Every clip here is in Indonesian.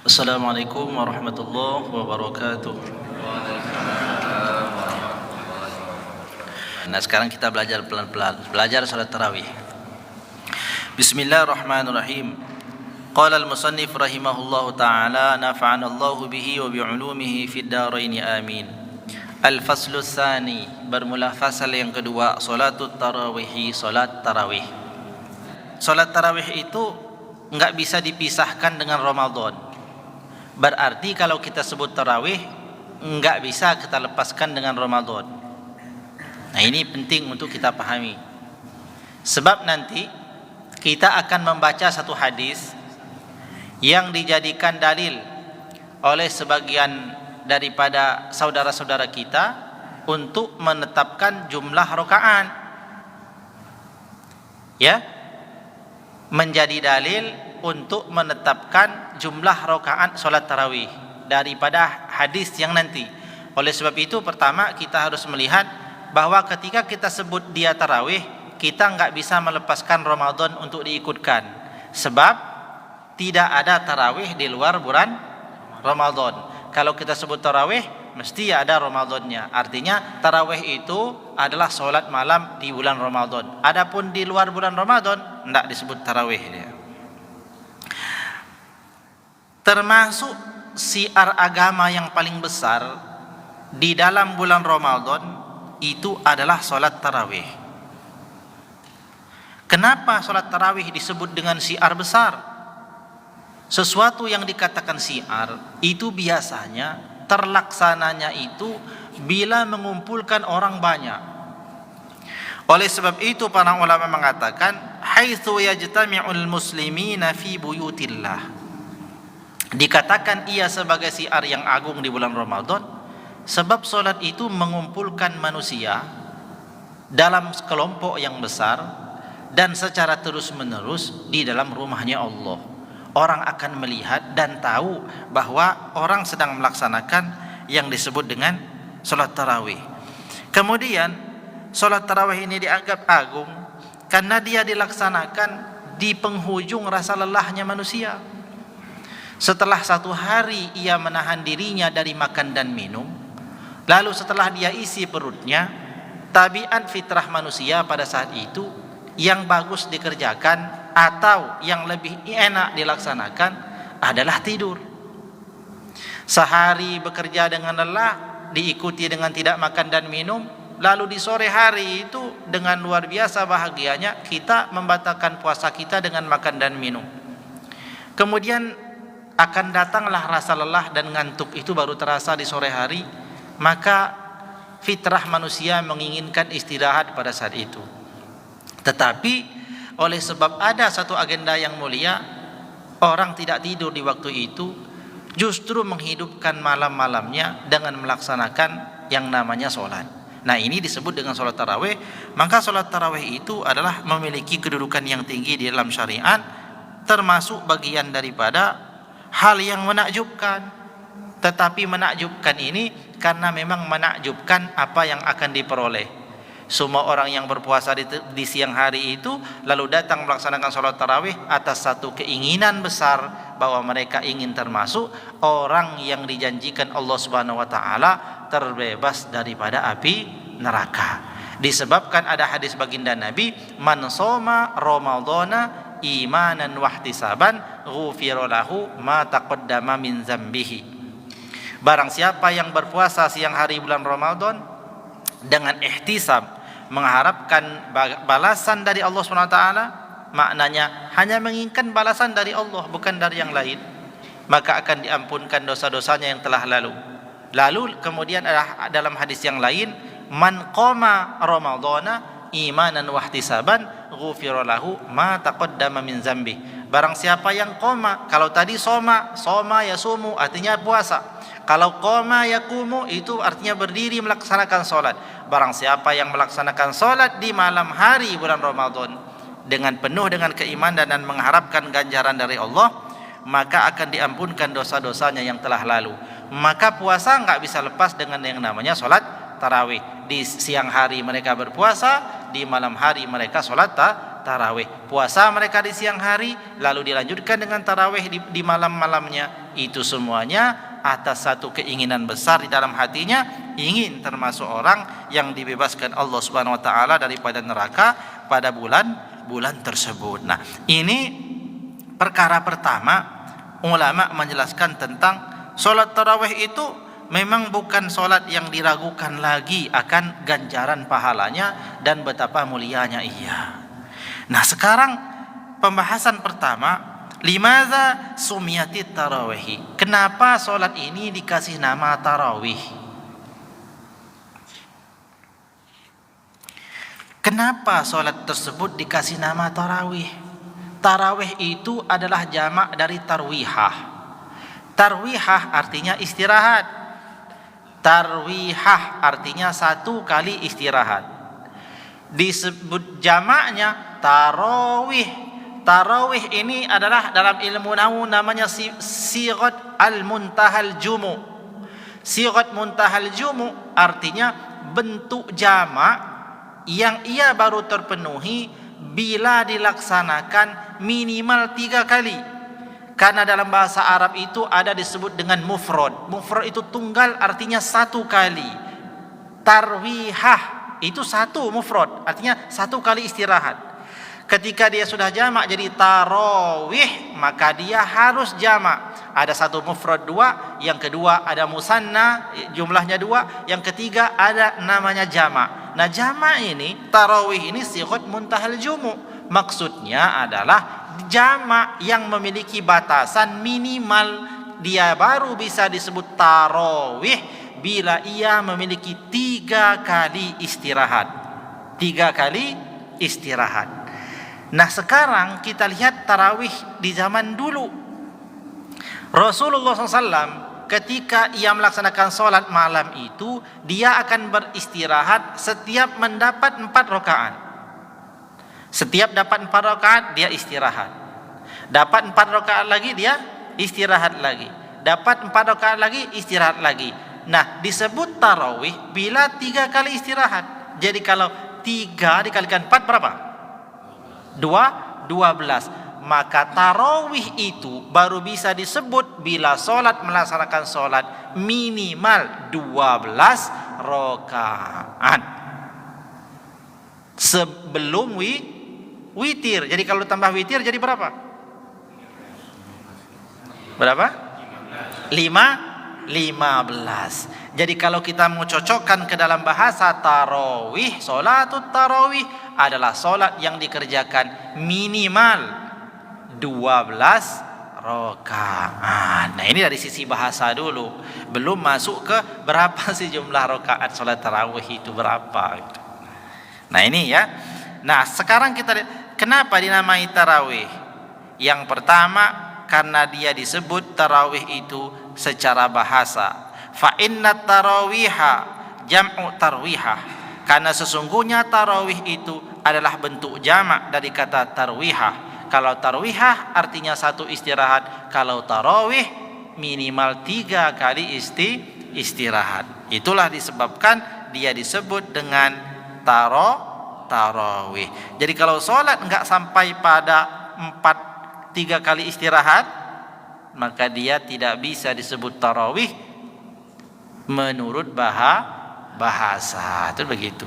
Assalamualaikum warahmatullahi wabarakatuh. Nah, sekarang kita belajar pelan-pelan, belajar salat tarawih. Bismillahirrahmanirrahim. Qala al-musannif rahimahullahu ta'ala, nafa'ana Allahu bihi wa bi'ulumihi fid dharain amin. Al-faslu tsani, bermula fasal yang kedua, salatut tarawih, salat tarawih. Salat tarawih itu enggak bisa dipisahkan dengan Ramadan. Berarti kalau kita sebut tarawih enggak bisa kita lepaskan dengan Ramadan. Nah, ini penting untuk kita pahami. Sebab nanti kita akan membaca satu hadis yang dijadikan dalil oleh sebagian daripada saudara-saudara kita untuk menetapkan jumlah rakaat. Ya. Menjadi dalil untuk menetapkan jumlah rakaat salat tarawih daripada hadis yang nanti. Oleh sebab itu, pertama kita harus melihat bahwa ketika kita sebut dia tarawih, kita enggak bisa melepaskan Ramadan untuk diikutkan. Sebab tidak ada tarawih di luar bulan Ramadan. Kalau kita sebut tarawih, mesti ada Ramadannya. Artinya tarawih itu adalah solat malam di bulan Ramadan. Adapun di luar bulan Ramadan, enggak disebut tarawih dia. Termasuk syiar agama yang paling besar di dalam bulan Ramadan itu adalah salat tarawih. Kenapa salat tarawih disebut dengan syiar besar? Sesuatu yang dikatakan syiar itu biasanya terlaksananya itu bila mengumpulkan orang banyak. Oleh sebab itu para ulama mengatakan haitsu yajtami'ul muslimina fi buyutillah. Dikatakan ia sebagai syiar yang agung di bulan Ramadan sebab solat itu mengumpulkan manusia dalam kelompok yang besar dan secara terus-menerus di dalam rumahnya Allah. Orang akan melihat dan tahu bahwa orang sedang melaksanakan yang disebut dengan solat tarawih. Kemudian solat tarawih ini dianggap agung karena dia dilaksanakan di penghujung rasa lelahnya manusia. Setelah satu hari ia menahan dirinya dari makan dan minum, lalu setelah dia isi perutnya, tabiat fitrah manusia pada saat itu yang bagus dikerjakan atau yang lebih enak dilaksanakan adalah tidur. Sehari bekerja dengan lelah, diikuti dengan tidak makan dan minum, lalu di sore hari itu dengan luar biasa bahagianya kita membatalkan puasa kita dengan makan dan minum. Kemudian akan datanglah rasa lelah dan ngantuk itu baru terasa di sore hari, maka fitrah manusia menginginkan istirahat pada saat itu. Tetapi oleh sebab ada satu agenda yang mulia, orang tidak tidur di waktu itu, justru menghidupkan malam-malamnya dengan melaksanakan yang namanya sholat. Nah, ini disebut dengan sholat tarawih. Maka sholat tarawih itu adalah memiliki kedudukan yang tinggi di dalam syariat, termasuk bagian daripada hal yang menakjubkan. Tetapi menakjubkan ini karena memang menakjubkan apa yang akan diperoleh. Semua orang yang berpuasa di siang hari itu lalu datang melaksanakan sholat tarawih atas satu keinginan besar bahwa mereka ingin termasuk orang yang dijanjikan Allah Subhanahu wa taala terbebas daripada api neraka. Disebabkan ada hadis baginda Nabi, man shoma ramadhana imanan wahtisaban ghufira lahu ma taqaddama min dzambihi. Barang siapa yang berpuasa siang hari bulan Ramadan dengan ihtisab, mengharapkan balasan dari Allah SWT, maknanya hanya menginginkan balasan dari Allah bukan dari yang lain, maka akan diampunkan dosa-dosanya yang telah lalu. Lalu kemudian ada dalam hadis yang lain, man qama ramadhana imanan wahtisaban ghufira lahu ma taqaddama min dzambi. Barang siapa yang qoma, kalau tadi soma yasumu artinya puasa. Kalau qoma yaqumu itu artinya berdiri melaksanakan salat. Barang siapa yang melaksanakan salat di malam hari bulan Ramadan dengan penuh dengan keimanan dan mengharapkan ganjaran dari Allah, maka akan diampunkan dosa-dosanya yang telah lalu. Maka puasa enggak bisa lepas dengan yang namanya salat tarawih. Di siang hari mereka berpuasa, di malam hari mereka salat tarawih. Puasa mereka di siang hari, lalu dilanjutkan dengan tarawih di malam-malamnya. Itu semuanya atas satu keinginan besar di dalam hatinya, ingin termasuk orang yang dibebaskan Allah Subhanahu wa taala daripada neraka pada bulan tersebut. Nah, ini perkara pertama, ulama menjelaskan tentang solat tarawih itu memang bukan solat yang diragukan lagi akan ganjaran pahalanya dan betapa mulianya ia. Nah, sekarang pembahasan pertama, limadza sumiyati tarawih? Kenapa solat ini dikasih nama tarawih? Kenapa solat tersebut dikasih nama tarawih? Tarawih itu adalah jamak dari tarwihah. Tarwihah artinya istirahat. Tarwihah artinya satu kali istirahat. Disebut jamaknya tarawih. Tarawih ini adalah dalam ilmu nahwu namanya sighat al-muntahal jumu. Sighat muntahal jumu artinya bentuk jamak yang ia baru terpenuhi bila dilaksanakan minimal 3 kali. Karena dalam bahasa Arab itu ada disebut dengan mufrad. Mufrad itu tunggal, artinya satu kali. Tarwihah itu satu mufrad, artinya satu kali istirahat. Ketika dia sudah jamak jadi tarawih, maka dia harus jamak. Ada satu mufrad 2, yang kedua ada musanna jumlahnya 2, yang ketiga ada namanya jamak. Nah, jamak ini, tarawih ini sighat muntahal jumu. Maksudnya adalah jamak yang memiliki batasan minimal, dia baru bisa disebut tarawih bila ia memiliki 3 kali istirahat. 3 kali istirahat. Nah, sekarang kita lihat tarawih di zaman dulu. Rasulullah SAW ketika ia melaksanakan sholat malam itu, dia akan beristirahat setiap mendapat 4 rakaat. Setiap dapat 4 rakaat dia istirahat. Dapat 4 rakaat lagi dia istirahat lagi. Dapat 4 rakaat lagi istirahat lagi. Nah, disebut tarawih bila 3 kali istirahat. Jadi kalau 3 dikalikan 4 berapa? 12. Maka tarawih itu baru bisa disebut bila melaksanakan sholat minimal 12 rakaat sebelum witir. Jadi kalau tambah witir jadi berapa? 15. Jadi kalau kita mau cocokkan ke dalam bahasa tarawih, sholatut tarawih adalah sholat yang dikerjakan minimal 12 rakaat. Nah, ini dari sisi bahasa dulu, belum masuk ke berapa sih jumlah rakaat sholat tarawih itu berapa. Nah, ini ya. Nah, sekarang kita lihat kenapa dinamai tarawih. Yang pertama, karena dia disebut tarawih itu secara bahasa. Fa inna tarawiha jam'u tarwihah. Karena sesungguhnya tarawih itu adalah bentuk jamak dari kata tarwihah. Kalau tarwihah artinya satu istirahat, kalau tarawih minimal 3 kali istirahat. Itulah disebabkan dia disebut dengan tarawih. Jadi kalau sholat enggak sampai pada 3 kali istirahat, maka dia tidak bisa disebut tarawih menurut bahasa. Itu begitu.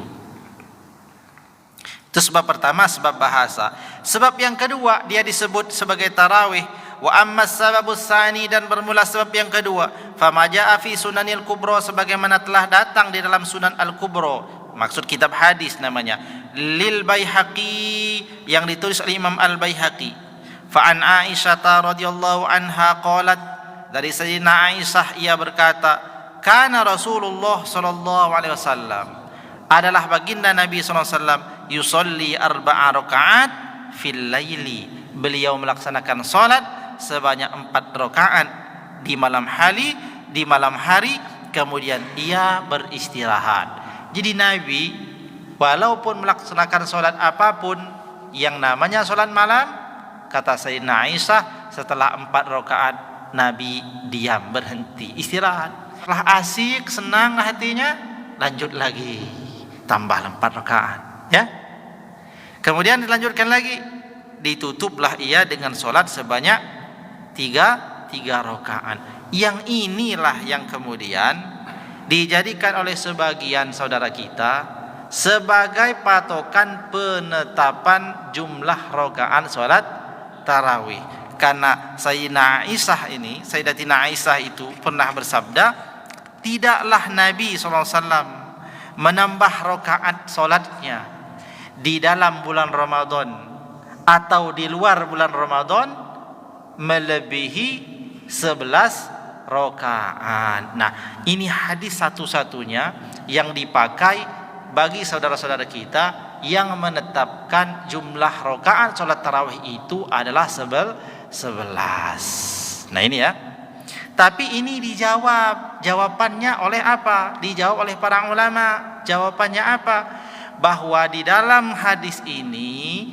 Itu sebab pertama, sebab bahasa. Sebab yang kedua, dia disebut sebagai tarawih. Wa amma sababus tsani, dan bermula sebab yang kedua, fama jaa fi sunanil kubra, sebagaimana telah datang di dalam sunan al-kubra, maksud kitab hadis namanya, lil Baihaqi, yang ditulis oleh Imam al-Baihaqi. Fa an Aisyah radhiyallahu anha qalat, dari Sayyidina Aisyah ia berkata, kana Rasulullah sallallahu alaihi wasallam, adalah baginda Nabi sallallahu alaihi wasallam, yusolli 4 rakaat fil laili, beliau melaksanakan salat sebanyak 4 rakaat di malam hari, kemudian ia beristirahat. Jadi Nabi walaupun melaksanakan salat apapun yang namanya salat malam, kata Sayyidina Aisyah, setelah 4 rakaat Nabi diam, berhenti, istirahat. Setelah asik, senang hatinya, lanjut lagi, tambah 4 rakaat, ya. Kemudian dilanjutkan lagi, ditutuplah ia dengan solat sebanyak tiga rakaat. Yang inilah yang kemudian dijadikan oleh sebagian saudara kita sebagai patokan penetapan jumlah rakaat solat tarawih. Karena Sayyidatina Aisyah itu pernah bersabda, tidaklah Nabi SAW menambah rakaat solatnya di dalam bulan Ramadan atau di luar bulan Ramadan melebihi 11 rakaat. Nah, ini hadis satu-satunya yang dipakai bagi saudara-saudara kita yang menetapkan jumlah rakaat salat tarawih itu adalah 11. Nah, ini ya. Tapi ini dijawab, jawabannya oleh apa? Dijawab oleh para ulama. Jawabannya apa? Bahwa di dalam hadis ini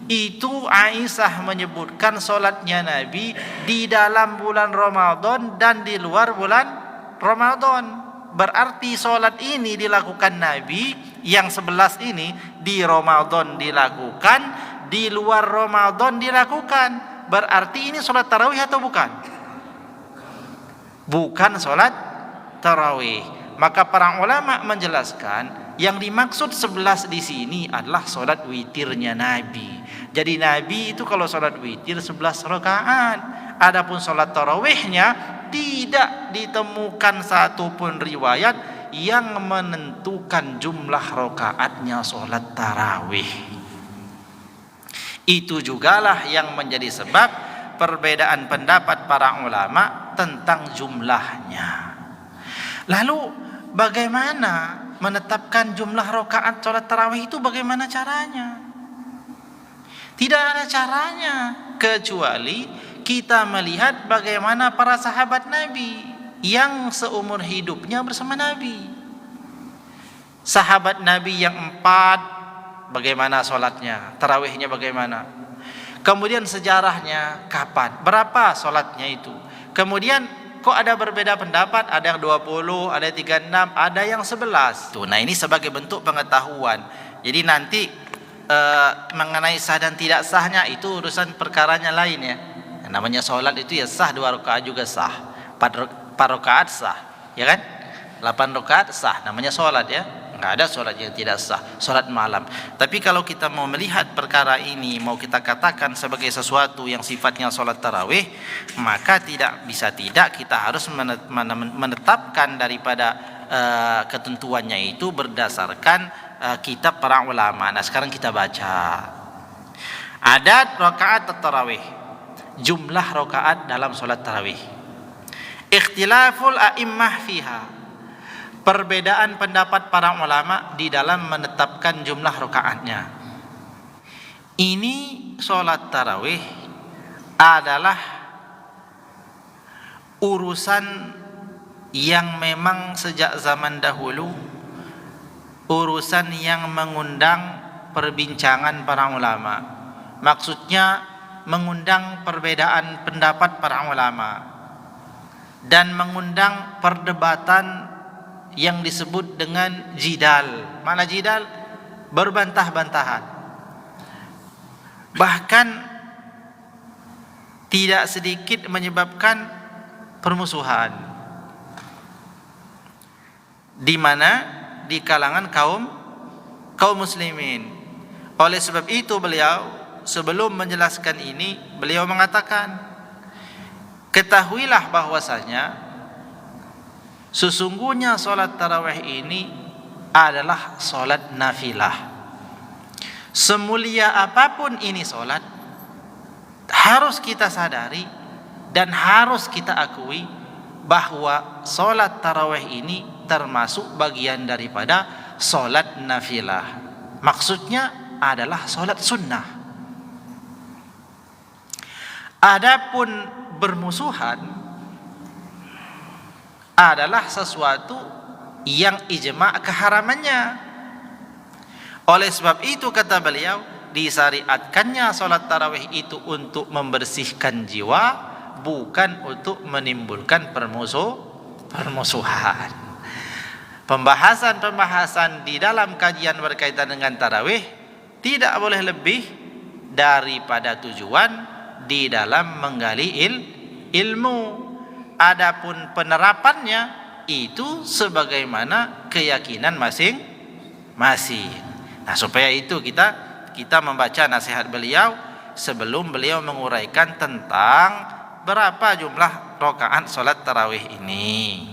itu Aisyah menyebutkan solatnya Nabi di dalam bulan Ramadan dan di luar bulan Ramadan. Berarti solat ini dilakukan Nabi yang 11 ini di Ramadan dilakukan, di luar Ramadan dilakukan. Berarti ini solat tarawih atau bukan? Bukan solat tarawih. Maka para ulama menjelaskan yang dimaksud 11 di sini adalah solat witirnya Nabi. Jadi Nabi itu kalau solat witir 11 rakaat. Adapun solat tarawihnya tidak ditemukan satupun riwayat yang menentukan jumlah rakaatnya solat tarawih. Itu jugalah yang menjadi sebab perbedaan pendapat para ulama tentang jumlahnya. Lalu bagaimana menetapkan jumlah rakaat salat tarawih itu, bagaimana caranya? Tidak ada caranya kecuali kita melihat bagaimana para sahabat Nabi yang seumur hidupnya bersama Nabi. Sahabat Nabi yang 4 bagaimana salatnya, tarawihnya bagaimana? Kemudian sejarahnya kapan, berapa salatnya itu? Kemudian kok ada berbeda pendapat, ada yang 20, ada yang 36, ada yang 11. Tuh, nah ini sebagai bentuk pengetahuan. Jadi nanti mengenai sah dan tidak sahnya itu urusan perkaranya lain ya. Namanya sholat itu ya sah, 2 rakaat juga sah, 4 rakaat sah, ya kan? 8 rakaat sah, namanya sholat ya. Enggak ada sholat yang tidak sah, sholat malam. Tapi kalau kita mau melihat perkara ini, mau kita katakan sebagai sesuatu yang sifatnya sholat tarawih, maka tidak bisa tidak kita harus menetapkan daripada ketentuannya itu berdasarkan kitab para ulama. Nah, sekarang kita baca adat rakaat tarawih, jumlah rakaat dalam sholat tarawih. Ikhtilaful a'immah fiha, perbedaan pendapat para ulama di dalam menetapkan jumlah rakaatnya. Ini sholat tarawih adalah urusan yang memang sejak zaman dahulu, urusan yang mengundang perbincangan para ulama. Maksudnya mengundang perbedaan pendapat para ulama dan mengundang perdebatan yang disebut dengan jidal. Mana jidal? Berbantah-bantahan. Bahkan tidak sedikit menyebabkan permusuhan, di mana di kalangan kaum muslimin. Oleh sebab itu beliau sebelum menjelaskan ini, beliau mengatakan, ketahuilah bahwasanya sesungguhnya solat tarawih ini adalah solat nafilah. Semulia apapun ini solat, harus kita sadari dan harus kita akui bahwa solat tarawih ini termasuk bagian daripada solat nafilah. Maksudnya adalah solat sunnah. Adapun bermusuhan adalah sesuatu yang ijma' keharamannya. Oleh sebab itu kata beliau, disyariatkannya solat tarawih itu untuk membersihkan jiwa, bukan untuk menimbulkan permusuhan. Pembahasan-pembahasan di dalam kajian berkaitan dengan tarawih Tidak boleh lebih daripada tujuan di dalam menggali ilmu. Adapun penerapannya itu sebagaimana keyakinan masing-masing. Nah, supaya itu kita membaca nasihat beliau sebelum beliau menguraikan tentang berapa jumlah rakaat salat tarawih ini.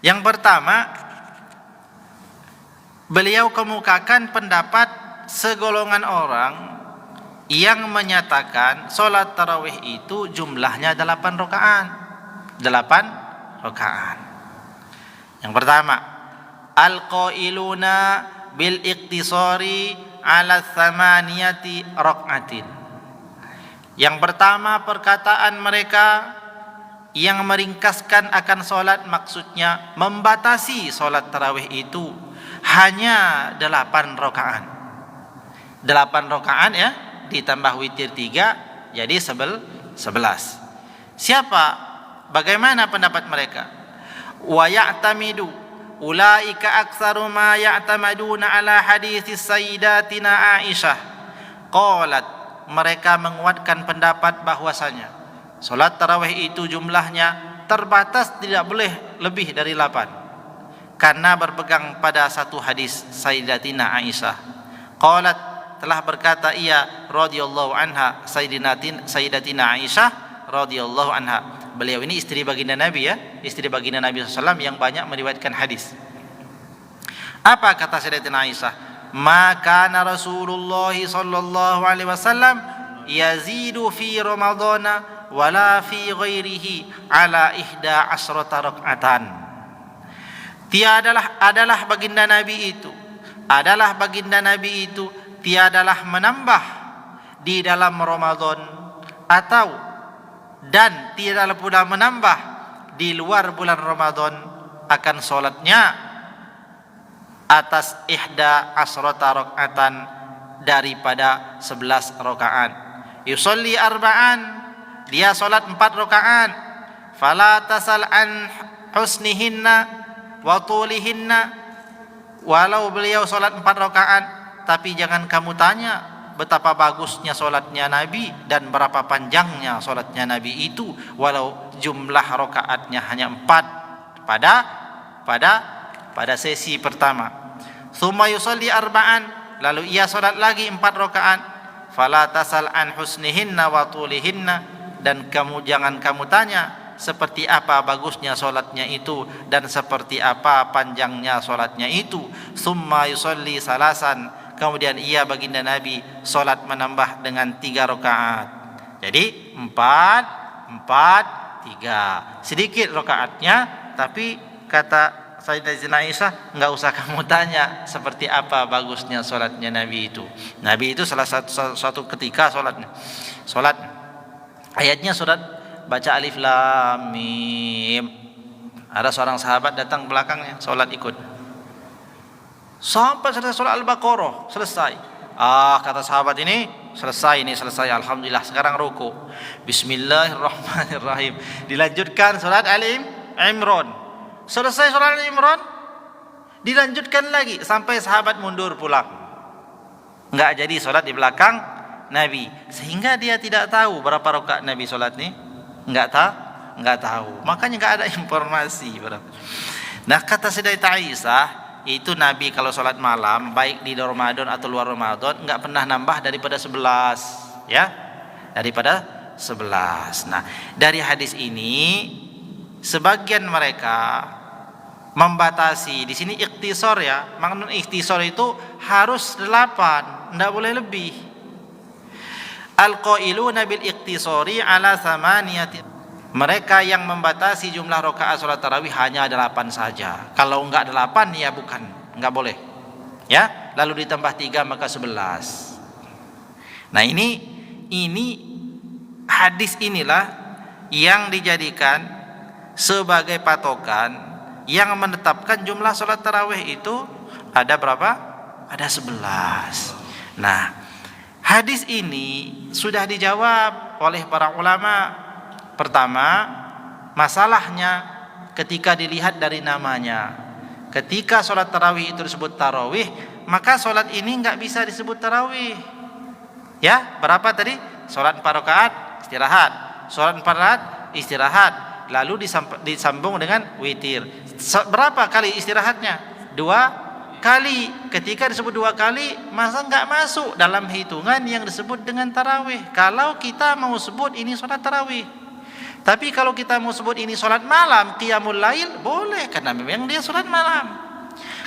Yang pertama, beliau kemukakan pendapat segolongan orang yang menyatakan salat tarawih itu jumlahnya 8 rakaat. 8 rakaat. Yang pertama, al-qailuna bil iqtisari ala thamaniyati rakaatin. Yang pertama, perkataan mereka yang meringkaskan akan solat, maksudnya membatasi solat tarawih itu hanya 8 rakaat. 8 rakaat ya, ditambah witir 3 jadi 11. Siapa? Bagaimana pendapat mereka? Wa ya'tamidu ulaika aktsaru ma ya'tamaduna ala hadits sayyidatina Aisyah qalat. Mereka menguatkan pendapat bahwasanya salat tarawih itu jumlahnya terbatas, tidak boleh lebih dari 8, karena berpegang pada satu hadis Sayyidatina Aisyah. Qalat, telah berkata ia radhiyallahu anha, Sayyidatina Aisyah radhiyallahu anha. Beliau ini istri baginda Nabi ya, istri baginda Nabi SAW yang banyak meriwayatkan hadis. Apa kata Sayyidatina Aisyah? Maka Rasulullah sallallahu alaihi wasallam yazidu fi Ramadhana wala fi ghairihi ala 11 rakaatan. Adalah baginda Nabi itu tiadalah menambah di dalam Ramadan dan tidaklah pula menambah di luar bulan Ramadan akan solatnya atas 11 rakaatan daripada 11 rakaat. Yusolli arba'an, dia solat 4 rakaat. Fala tasal an husnihinna wa tulihinna. Walau beliau solat 4 rakaat, tapi jangan kamu tanya betapa bagusnya solatnya Nabi dan berapa panjangnya solatnya Nabi itu, walau jumlah rakaatnya hanya 4 pada sesi pertama. Tsumma yusalli arba'an, lalu ia solat lagi 4 rakaat. Fala tasal an husnihinna wa tulihinna, dan jangan kamu tanya seperti apa bagusnya solatnya itu dan seperti apa panjangnya solatnya itu. Tsumma yusalli salasan, kemudian ia baginda Nabi solat menambah dengan 3 rakaat. Jadi 4, 3. Sedikit rakaatnya, tapi kata Sayyidatina Aisyah, enggak usah kamu tanya seperti apa bagusnya solatnya Nabi itu. Nabi itu salah satu ketika solat ayatnya surat baca alif lam mim. Ada seorang sahabat datang belakangnya solat ikut. Sampai selesai solat Al-Baqarah, selesai. Kata sahabat ini, selesai, alhamdulillah, sekarang ruku. Bismillahirrahmanirrahim. Dilanjutkan solat Al-Imran. Selesai solat Al-Imran, dilanjutkan lagi sampai sahabat mundur pulang. Enggak jadi solat di belakang Nabi, sehingga dia tidak tahu berapa rakaat Nabi solat nih. Enggak tahu. Makanya enggak ada informasi berapa. Nah, kata Sayyidatina Aisyah, itu Nabi kalau sholat malam baik di Ramadan atau luar Ramadan enggak pernah nambah daripada 11 ya, daripada 11. Nah, dari hadis ini sebagian mereka membatasi di sini ikhtisar ya. Maksud ikhtisar itu harus 8, enggak boleh lebih. Al-qailuna bil ikhtisari ala thamaniyati, mereka yang membatasi jumlah rakaat salat tarawih hanya 8 saja. Kalau enggak 8 ya bukan, enggak boleh. Ya, lalu ditambah 3 maka 11. Nah, ini hadis inilah yang dijadikan sebagai patokan yang menetapkan jumlah salat tarawih itu ada berapa? Ada 11. Nah, hadis ini sudah dijawab oleh para ulama. Pertama, masalahnya ketika dilihat dari namanya. Ketika sholat tarawih itu disebut tarawih, maka sholat ini nggak bisa disebut tarawih. Ya, berapa tadi? Sholat 4 rakaat istirahat, sholat 4 rakaat istirahat, lalu disambung dengan witir. Berapa kali istirahatnya? 2 kali. Ketika disebut 2 kali, masa nggak masuk dalam hitungan yang disebut dengan tarawih. Kalau kita mau sebut ini sholat tarawih. Tapi kalau kita mau sebut ini sholat malam, qiyamul lail, boleh, karena memang dia sholat malam.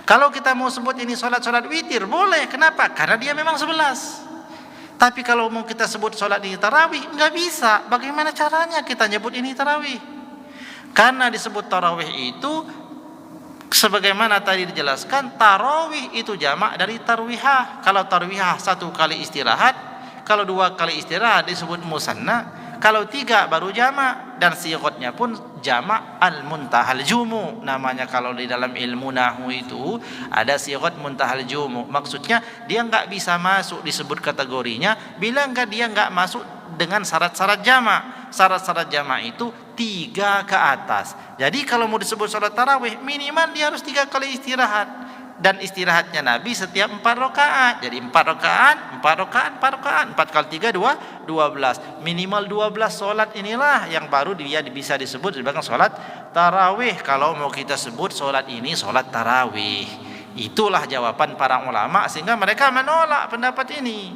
Kalau kita mau sebut ini sholat witir, boleh. Kenapa? Karena dia memang 11. Tapi kalau mau kita sebut sholat ini tarawih, nggak bisa. Bagaimana caranya kita nyebut ini tarawih? Karena disebut tarawih itu, sebagaimana tadi dijelaskan, tarawih itu jamak dari tarwihah. Kalau tarwihah 1 kali istirahat, kalau 2 kali istirahat disebut musanna, kalau 3 baru jamak, dan sighotnya pun jamak al-muntahal jumu. Namanya kalau di dalam ilmu nahwu itu ada sighot muntahal jumu. Maksudnya dia nggak bisa masuk disebut kategorinya bila dia nggak masuk dengan syarat-syarat jamak. Syarat-syarat jamak itu 3 ke atas. Jadi kalau mau disebut sholat tarawih, minimal dia harus 3 kali istirahat. Dan istirahatnya Nabi setiap 4 rakaat. Jadi 4 rakaat, 4 rakaat, 4 rakaat, 4 kali 3 12. Minimal 12 solat inilah yang baru dia bisa disebut sebagai solat tarawih. Kalau mau kita sebut solat ini solat tarawih, itulah jawaban para ulama, sehingga mereka menolak pendapat ini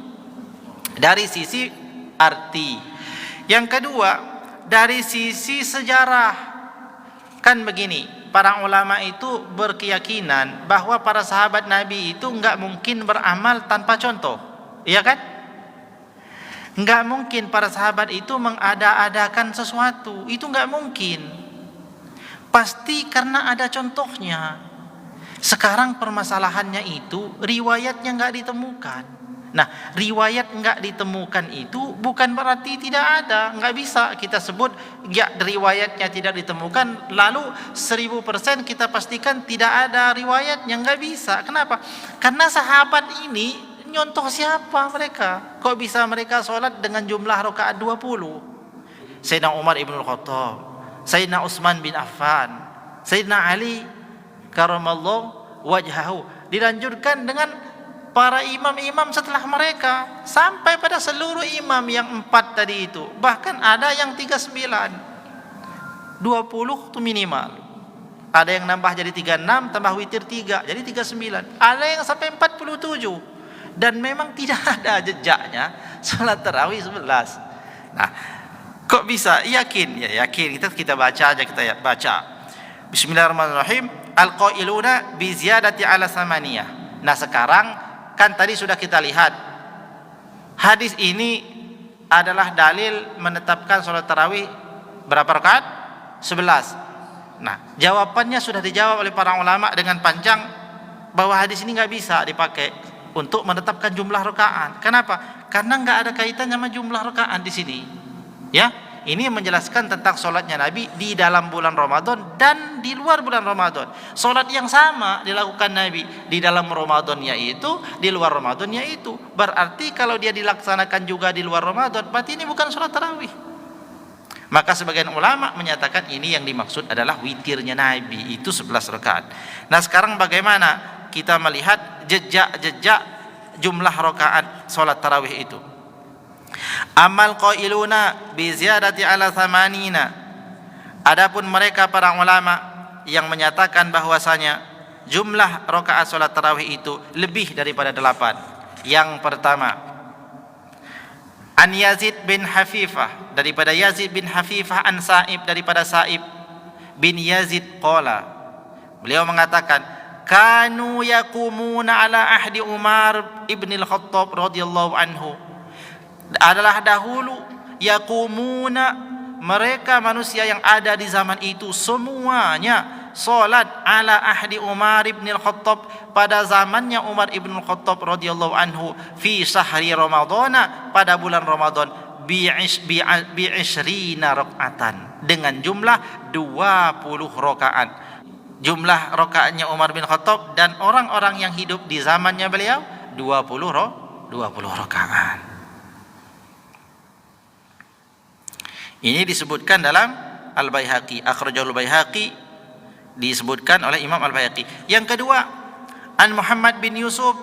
dari sisi arti. Yang kedua, dari sisi sejarah. Kan begini, para ulama itu berkeyakinan bahwa para sahabat Nabi itu enggak mungkin beramal tanpa contoh. Iya kan? Enggak mungkin para sahabat itu mengada-adakan sesuatu. Itu enggak mungkin. Pasti karena ada contohnya. Sekarang permasalahannya itu riwayatnya enggak ditemukan. Nah, riwayat enggak ditemukan itu bukan berarti tidak ada. Enggak bisa kita sebut ya riwayatnya tidak ditemukan lalu 1000% kita pastikan tidak ada riwayatnya. Enggak bisa. Kenapa? Karena sahabat ini nyontoh siapa mereka? Kok bisa mereka sholat dengan jumlah rakaat 20? Sayyidina Umar ibn Khattab, Sayyidina Utsman bin Affan, Sayyidina Ali karamallahu wajhahu, dilanjutkan dengan para imam-imam setelah mereka, sampai pada seluruh imam yang 4 tadi itu. Bahkan ada yang 39, 20 itu minimal. Ada yang nambah jadi 36, tambah witir 3, jadi 39. Ada yang sampai 47. Dan memang tidak ada jejaknya salat tarawih 11. Nah, kok bisa? Yakin? Ya yakin. Kita baca aja, kita baca. Bismillahirrahmanirrahim. Al-qailuna bi ziyadati ala samaniyah. Nah, sekarang kan tadi sudah kita lihat hadis ini adalah dalil menetapkan sholat tarawih berapa rakaat? 11. Nah, jawabannya sudah dijawab oleh para ulama dengan panjang bahwa hadis ini nggak bisa dipakai untuk menetapkan jumlah rakaat. Kenapa? Karena nggak ada kaitannya sama jumlah rakaat di sini. Ya, ini menjelaskan tentang sholatnya Nabi di dalam bulan Ramadan dan di luar bulan Ramadan. Sholat yang sama dilakukan Nabi di dalam Ramadan yaitu, di luar Ramadan yaitu. Berarti kalau dia dilaksanakan juga di luar Ramadan, berarti ini bukan sholat tarawih. Maka sebagian ulama menyatakan ini yang dimaksud adalah witirnya Nabi, itu 11 rakaat. Nah, sekarang bagaimana kita melihat jejak-jejak jumlah rakaat sholat tarawih itu? Amal qailuna bi ziyadati ala thamanina. Adapun mereka para ulama yang menyatakan bahwasanya jumlah rakaat salat tarawih itu lebih daripada 8. Yang pertama, an Yazid bin Hafifah, daripada Yazid bin Hafifah, an Sa'ib, daripada Sa'ib bin Yazid qala, beliau mengatakan kanu yakumuna ala ahdi Umar ibn al-Khattab radhiyallahu anhu. Adalah dahulu yakumuna, mereka manusia yang ada di zaman itu semuanya salat ala ahdi Umar ibn al-Khattab, pada zamannya Umar ibn al-Khattab radhiyallahu anhu, fi sahri Ramadhan, pada bulan Ramadan, bi 20 rakaatan, dengan jumlah 20 rakaat. Jumlah rakaatnya Umar bin Khattab dan orang-orang yang hidup di zamannya beliau 20 rakaat. Ini disebutkan dalam Al-Baihaqi, akhrajahul Baihaqi disebutkan oleh Imam Al-Baihaqi. Yang kedua, an Muhammad bin Yusuf,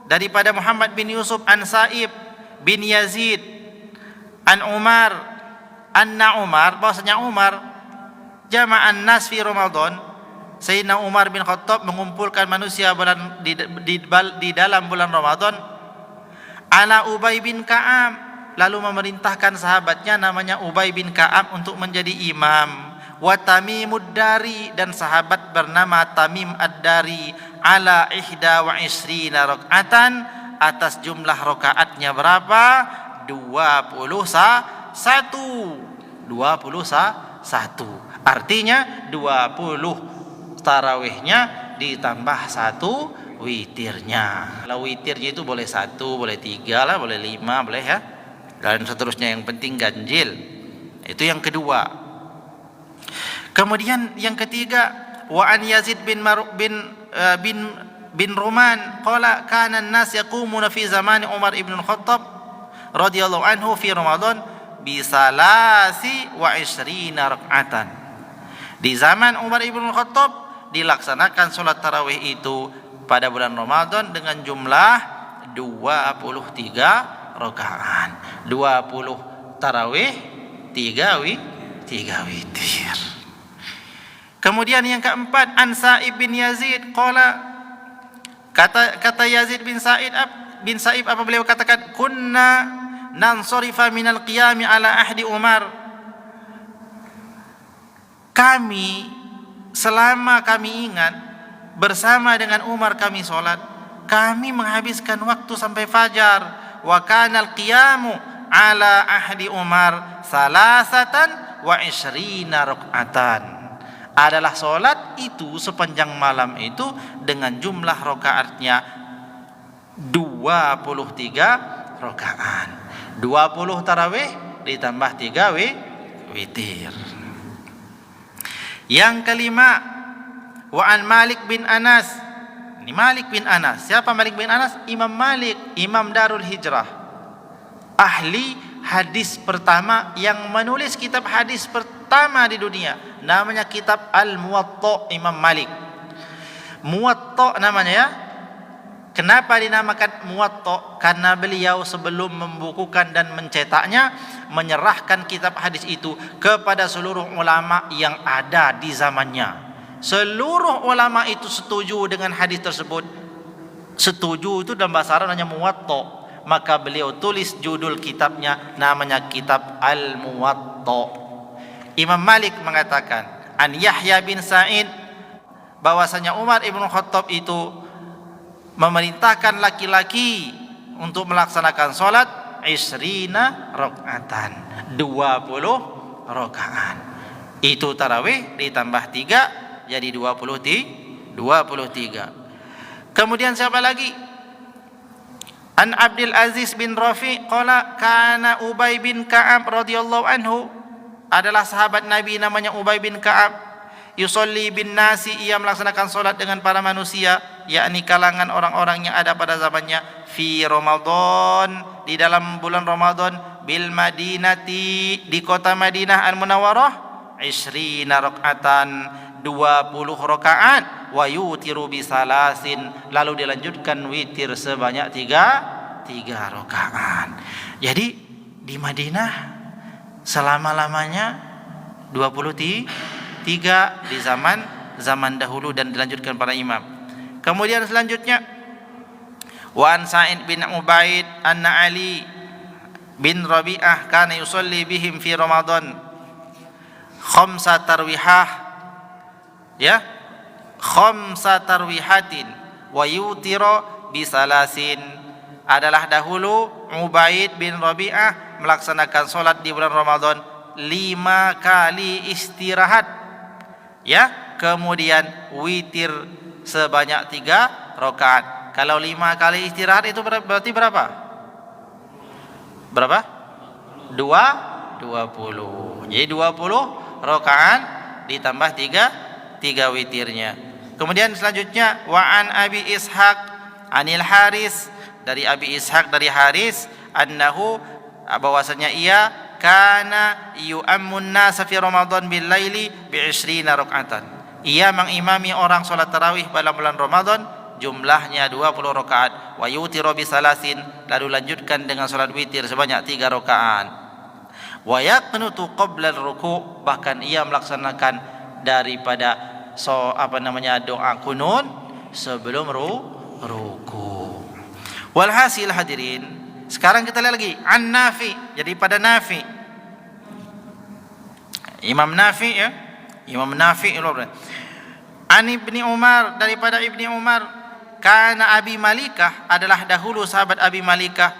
daripada Muhammad bin Yusuf, an Sa'ib bin Yazid, an Umar, anna Umar, bahwasanya Umar jama'an nas fi Ramadan, Sayyidina Umar bin Khattab mengumpulkan manusia di dalam bulan Ramadan, ala Ubay bin Ka'ab, lalu memerintahkan sahabatnya namanya Ubay bin Ka'ab untuk menjadi imam, wa Tamimud Dari, dan sahabat bernama Tamim Ad-Dari, ala 21 rakaatan, atas jumlah rakaatnya berapa? 21. Artinya 20 tarawihnya ditambah 1 witirnya. Kalau witirnya itu boleh 1, boleh 3 lah, boleh 5, boleh ya, dan seterusnya, yang penting ganjil. Itu yang kedua. Kemudian yang ketiga, wa an Yazid bin Ruman qala kana an-nas yaqumuna fi zamani Umar ibn Khattab radhiyallahu anhu fi Ramadan bi 23 rakaatan. Di zaman Umar ibn Khattab dilaksanakan salat tarawih itu pada bulan Ramadan dengan jumlah 23 rakaat. 20 tarawih, 3 witir. Kemudian yang keempat, an Sa'ib bin Yazid qala, kata Yazid bin Sa'ib apa beliau katakan, kunna nansarifa minal qiyami ala ahdi Umar, kami selama kami ingat bersama dengan Umar kami solat, kami menghabiskan waktu sampai fajar. Wa kanal qiyamu ala ahdi Umar 23 rakaatan. Adalah solat itu sepanjang malam itu dengan jumlah rakaatnya 23 rakaat. 20 tarawih ditambah 3 witir. Yang kelima, wa an Malik bin Anas. Ini Malik bin Anas. Siapa Malik bin Anas? Imam Malik, Imam Darul Hijrah, ahli hadis pertama yang menulis kitab hadis pertama di dunia. Namanya kitab Al-Muwatta Imam Malik. Muwatta namanya ya. Kenapa dinamakan Muwatta? Karena beliau sebelum membukukan dan mencetaknya menyerahkan kitab hadis itu kepada seluruh ulama yang ada di zamannya. Seluruh ulama itu setuju dengan hadis tersebut. Setuju itu dalam bahasa Arab namanya Muwatta. Maka beliau tulis judul kitabnya namanya kitab Al-Muwatta. Imam Malik mengatakan, an Yahya bin Sa'id, bahwasanya Umar ibn Khattab itu memerintahkan laki-laki untuk melaksanakan solat 20 rakaatan, 20 rakaat. Itu tarawih ditambah 3 jadi 23. Kemudian siapa lagi? An Abdul Aziz bin Rafi qala kana Ubay bin Ka'ab radhiyallahu anhu, adalah sahabat Nabi namanya Ubay bin Ka'ab, yusolli bin nasi, ia melaksanakan solat dengan para manusia, yakni kalangan orang-orang yang ada pada zamannya, fi Ramadan, di dalam bulan Ramadan, bil Madinati, di kota Madinah Al-Munawwarah, 20 rakaatan, 20 rakaat, wa yutiru bisalasin, lalu dilanjutkan witir sebanyak 3 rakaat. Jadi di Madinah selama-lamanya 23 di zaman dahulu dan dilanjutkan para imam. Kemudian selanjutnya, wa an Sa'id bin Ubaid anna Ali bin Rabi'ah kana yusalli bihim fi Ramadan 5 tarwihah, ya, 5 tarwihatin wa yutira bisalasin. Adalah dahulu Ubaid bin Rabi'ah melaksanakan solat di bulan Ramadan 5 kali istirahat, ya, kemudian witir sebanyak 3 rakaat. Kalau 5 kali istirahat itu berarti berapa? 20. Jadi 20 rakaat ditambah 3 witirnya. Kemudian selanjutnya, wa an Abi Ishaq anil Haris, dari Abi Ishaq dari Haris, annahu, bahwasanya ia kana yu'ammun nasa fi Ramadan bil laili bi 20 rakaatan. ia mengimami orang salat tarawih pada bulan Ramadan, jumlahnya 20 rakaat. Wa yutiru bi salasin, lalu lanjutkan dengan salat witir sebanyak 3 rakaat. Wa yaqnutu qabla ruku', bahkan ia melaksanakan daripada doa kunut sebelum ruku'. Walhasil hadirin, sekarang kita lihat lagi an Nafi, jadi pada Nafi, Imam Nafi ya, Imam Nafi an Ibni Umar, daripada Ibni Umar, kana Abi Malikah, adalah dahulu sahabat Abi Malikah,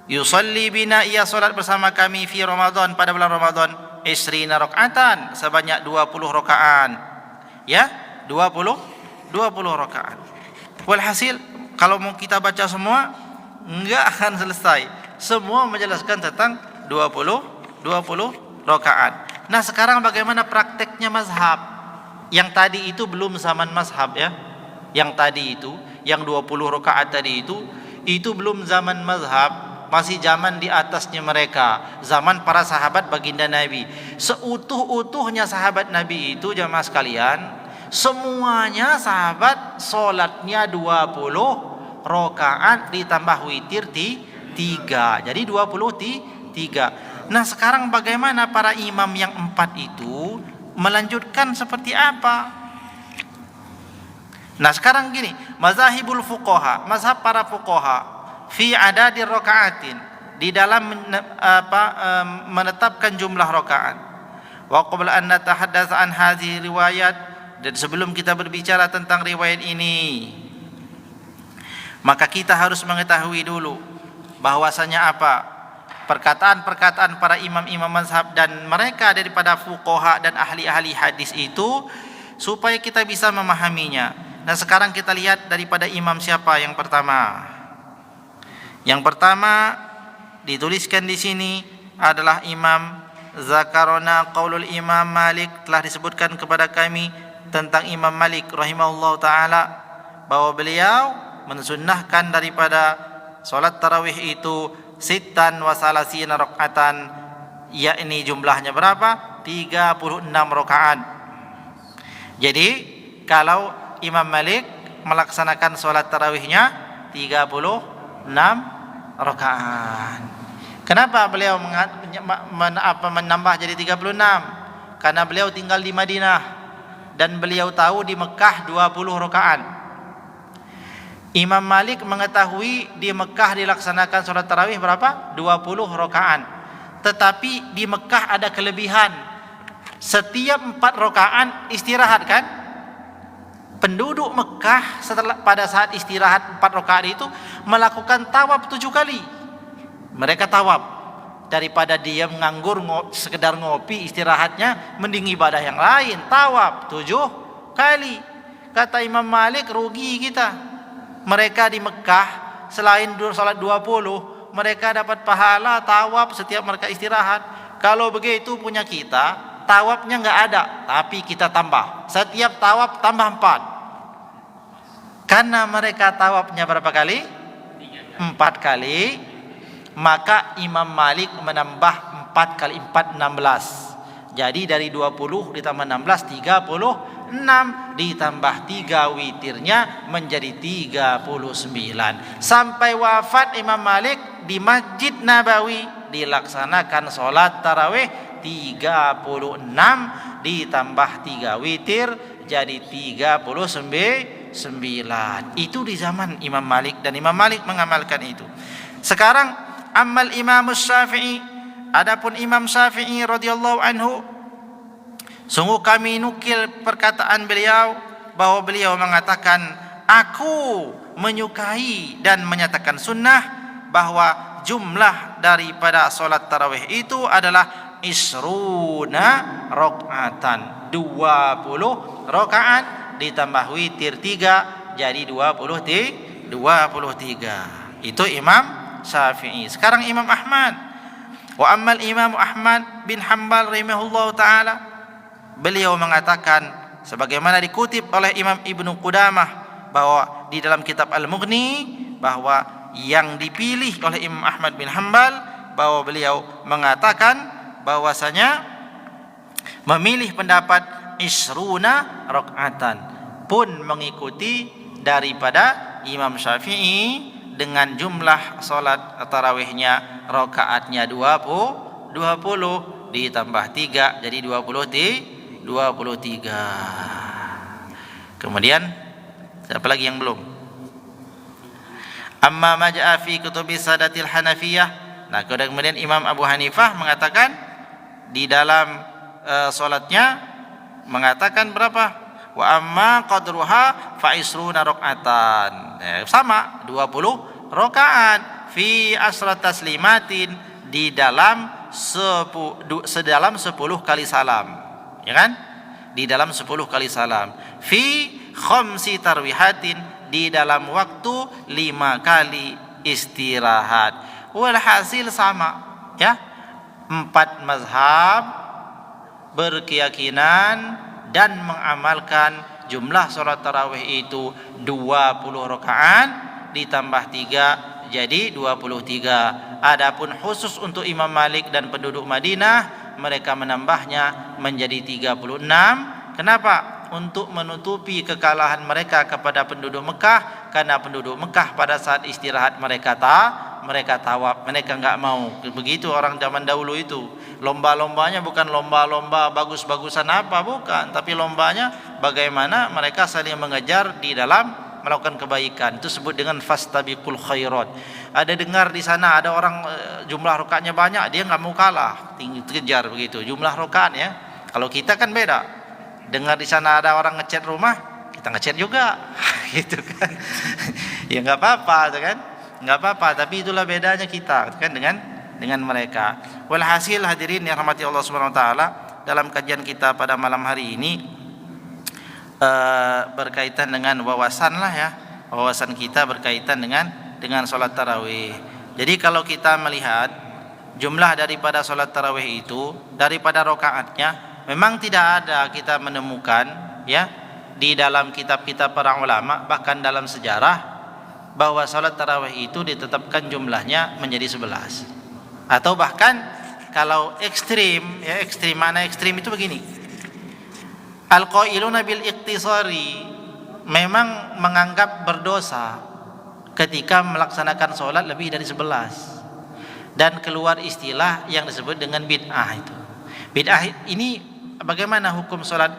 yusalli bina, ia salat bersama kami fi Ramadan, pada bulan Ramadan, isrina rakaatan, sebanyak 20 rakaat. Ya, 20 rakaat. Walhasil kalau mau kita baca semua enggak akan selesai. Semua menjelaskan tentang 20 rakaat. Nah, sekarang bagaimana prakteknya mazhab? Yang tadi itu belum zaman mazhab ya. Yang tadi itu, yang 20 rakaat tadi itu belum zaman mazhab, masih zaman di atasnya mereka, zaman para sahabat baginda Nabi. Seutuh-utuhnya sahabat Nabi itu, jamaah sekalian, semuanya sahabat solatnya 20 rakaat ditambah witir 3. Jadi 23. Nah, sekarang bagaimana para imam yang 4 itu melanjutkan seperti apa? Nah, sekarang gini, mazahibul fuqaha, mazhab para fuqaha fi adadir rakaatin, di dalam menetapkan jumlah rakaat. Wa qabla an natahaddatsa an hadhihi riwayat, dan sebelum kita berbicara tentang riwayat ini, maka kita harus mengetahui dulu bahwasanya perkataan-perkataan para imam-imam mazhab dan mereka daripada fuqaha dan ahli-ahli hadis itu, supaya kita bisa memahaminya. Nah, sekarang kita lihat daripada imam siapa yang pertama. Yang pertama dituliskan di sini adalah Imam Zakarona qaulul Imam Malik, telah disebutkan kepada kami tentang Imam Malik rahimahullah ta'ala, bahwa beliau mensunnahkan daripada solat tarawih itu sittan wa salasina rakaatan, yakni jumlahnya berapa? 36 rakaat. Jadi kalau Imam Malik melaksanakan solat tarawihnya 36 rakaat. Kenapa beliau menambah jadi 36? Karena beliau tinggal di Madinah dan beliau tahu di Mekah 20 rakaat. Imam Malik mengetahui di Mekah dilaksanakan sholat tarawih berapa? 20 rakaat. Tetapi di Mekah ada kelebihan. Setiap 4 rakaat istirahat kan? Penduduk Mekah pada saat istirahat 4 rakaat itu melakukan tawaf 7 kali. Mereka tawaf. Daripada dia menganggur sekedar ngopi istirahatnya, mending ibadah yang lain. Tawaf 7 kali. Kata Imam Malik, rugi kita. Mereka di Mekah selain salat 20, mereka dapat pahala tawaf setiap mereka istirahat. Kalau begitu punya kita, tawafnya enggak ada, tapi kita tambah. Setiap tawaf tambah 4. Karena mereka tawafnya berapa kali? 4 kali. Maka Imam Malik menambah 4 kali 4, 16. Jadi dari 20 ditambah 16, 36. Ditambah 3 witirnya menjadi 39. Sampai wafat Imam Malik di Masjid Nabawi dilaksanakan sholat tarawih 36 ditambah 3 witir jadi 39. Itu di zaman Imam Malik, dan Imam Malik mengamalkan itu. Sekarang amal Imam Syafi'i, adapun Imam Syafi'i radhiyallahu anhu, sungguh kami nukil perkataan beliau bahwa beliau mengatakan, aku menyukai dan menyatakan sunnah bahwa jumlah daripada solat tarawih itu adalah isruna rakaatan, 20 rakaat ditambah witir 3 jadi 23. Itu Imam Syafi'i. Sekarang Imam Ahmad. Wa ammal Imam Ahmad bin Hanbal rahimahullahu taala, beliau mengatakan sebagaimana dikutip oleh Imam Ibnu Qudamah bahwa di dalam kitab Al-Mughni, bahwa yang dipilih oleh Imam Ahmad bin Hanbal, bahwa beliau mengatakan bahwasanya memilih pendapat isruna rakaatan, pun mengikuti daripada Imam Syafi'i dengan jumlah salat tarawihnya rakaatnya 20 ditambah 3 jadi 23. Kemudian siapa lagi yang belum? Amma ma ja'a fi kutubi sadatil Hanafiyah. Nah, kemudian Imam Abu Hanifah mengatakan di dalam salatnya mengatakan berapa? Wa amma qadruha fa isruna rakaatan. Sama 20 rakaat fi asrat taslimatin di dalam 10 kali salam, ya kan? Di dalam 10 kali salam. Fi khamsi tarwihatin di dalam waktu 5 kali istirahat. Walhasil sama, ya. 4 mazhab berkeyakinan dan mengamalkan jumlah salat tarawih itu 20 rakaat ditambah 3 jadi 23. Adapun khusus untuk Imam Malik dan penduduk Madinah, mereka menambahnya menjadi 36. Kenapa? Untuk menutupi kekalahan mereka kepada penduduk Mekah, karena penduduk Mekah pada saat istirahat mereka tawaf, mereka enggak mau. Begitu orang zaman dahulu itu. Lomba-lombanya bukan lomba-lomba bagus-bagusan apa, bukan, tapi lombanya bagaimana mereka saling mengejar di dalam melakukan kebaikan. Itu sebut dengan fastabiqul khairat. Ada dengar di sana ada orang jumlah rakaatnya banyak, dia enggak mau kalah, tinggi kejar begitu jumlah rakaat, ya. Kalau kita kan beda. Dengar di sana ada orang ngecat rumah, kita ngecat juga, gitu kan? Ya nggak apa-apa, kan? Nggak apa-apa. Tapi itulah bedanya kita, kan, dengan mereka. Walhasil hadirin yang rahmati Allah Subhanahu Wa Taala, dalam kajian kita pada malam hari ini berkaitan dengan wawasan lah, ya, wawasan kita berkaitan dengan sholat tarawih. Jadi kalau kita melihat jumlah daripada sholat tarawih itu, daripada rokaatnya, memang tidak ada kita menemukan, ya, di dalam kitab-kitab para ulama, bahkan dalam sejarah, bahwa salat tarawih itu ditetapkan jumlahnya menjadi 11. Atau bahkan kalau ekstrim, ya, ekstrim, mana ekstrim itu begini. Al-qailuna bil iqtisari, memang menganggap berdosa ketika melaksanakan salat lebih dari 11. Dan keluar istilah yang disebut dengan bid'ah itu. Bid'ah ini bagaimana hukum sholat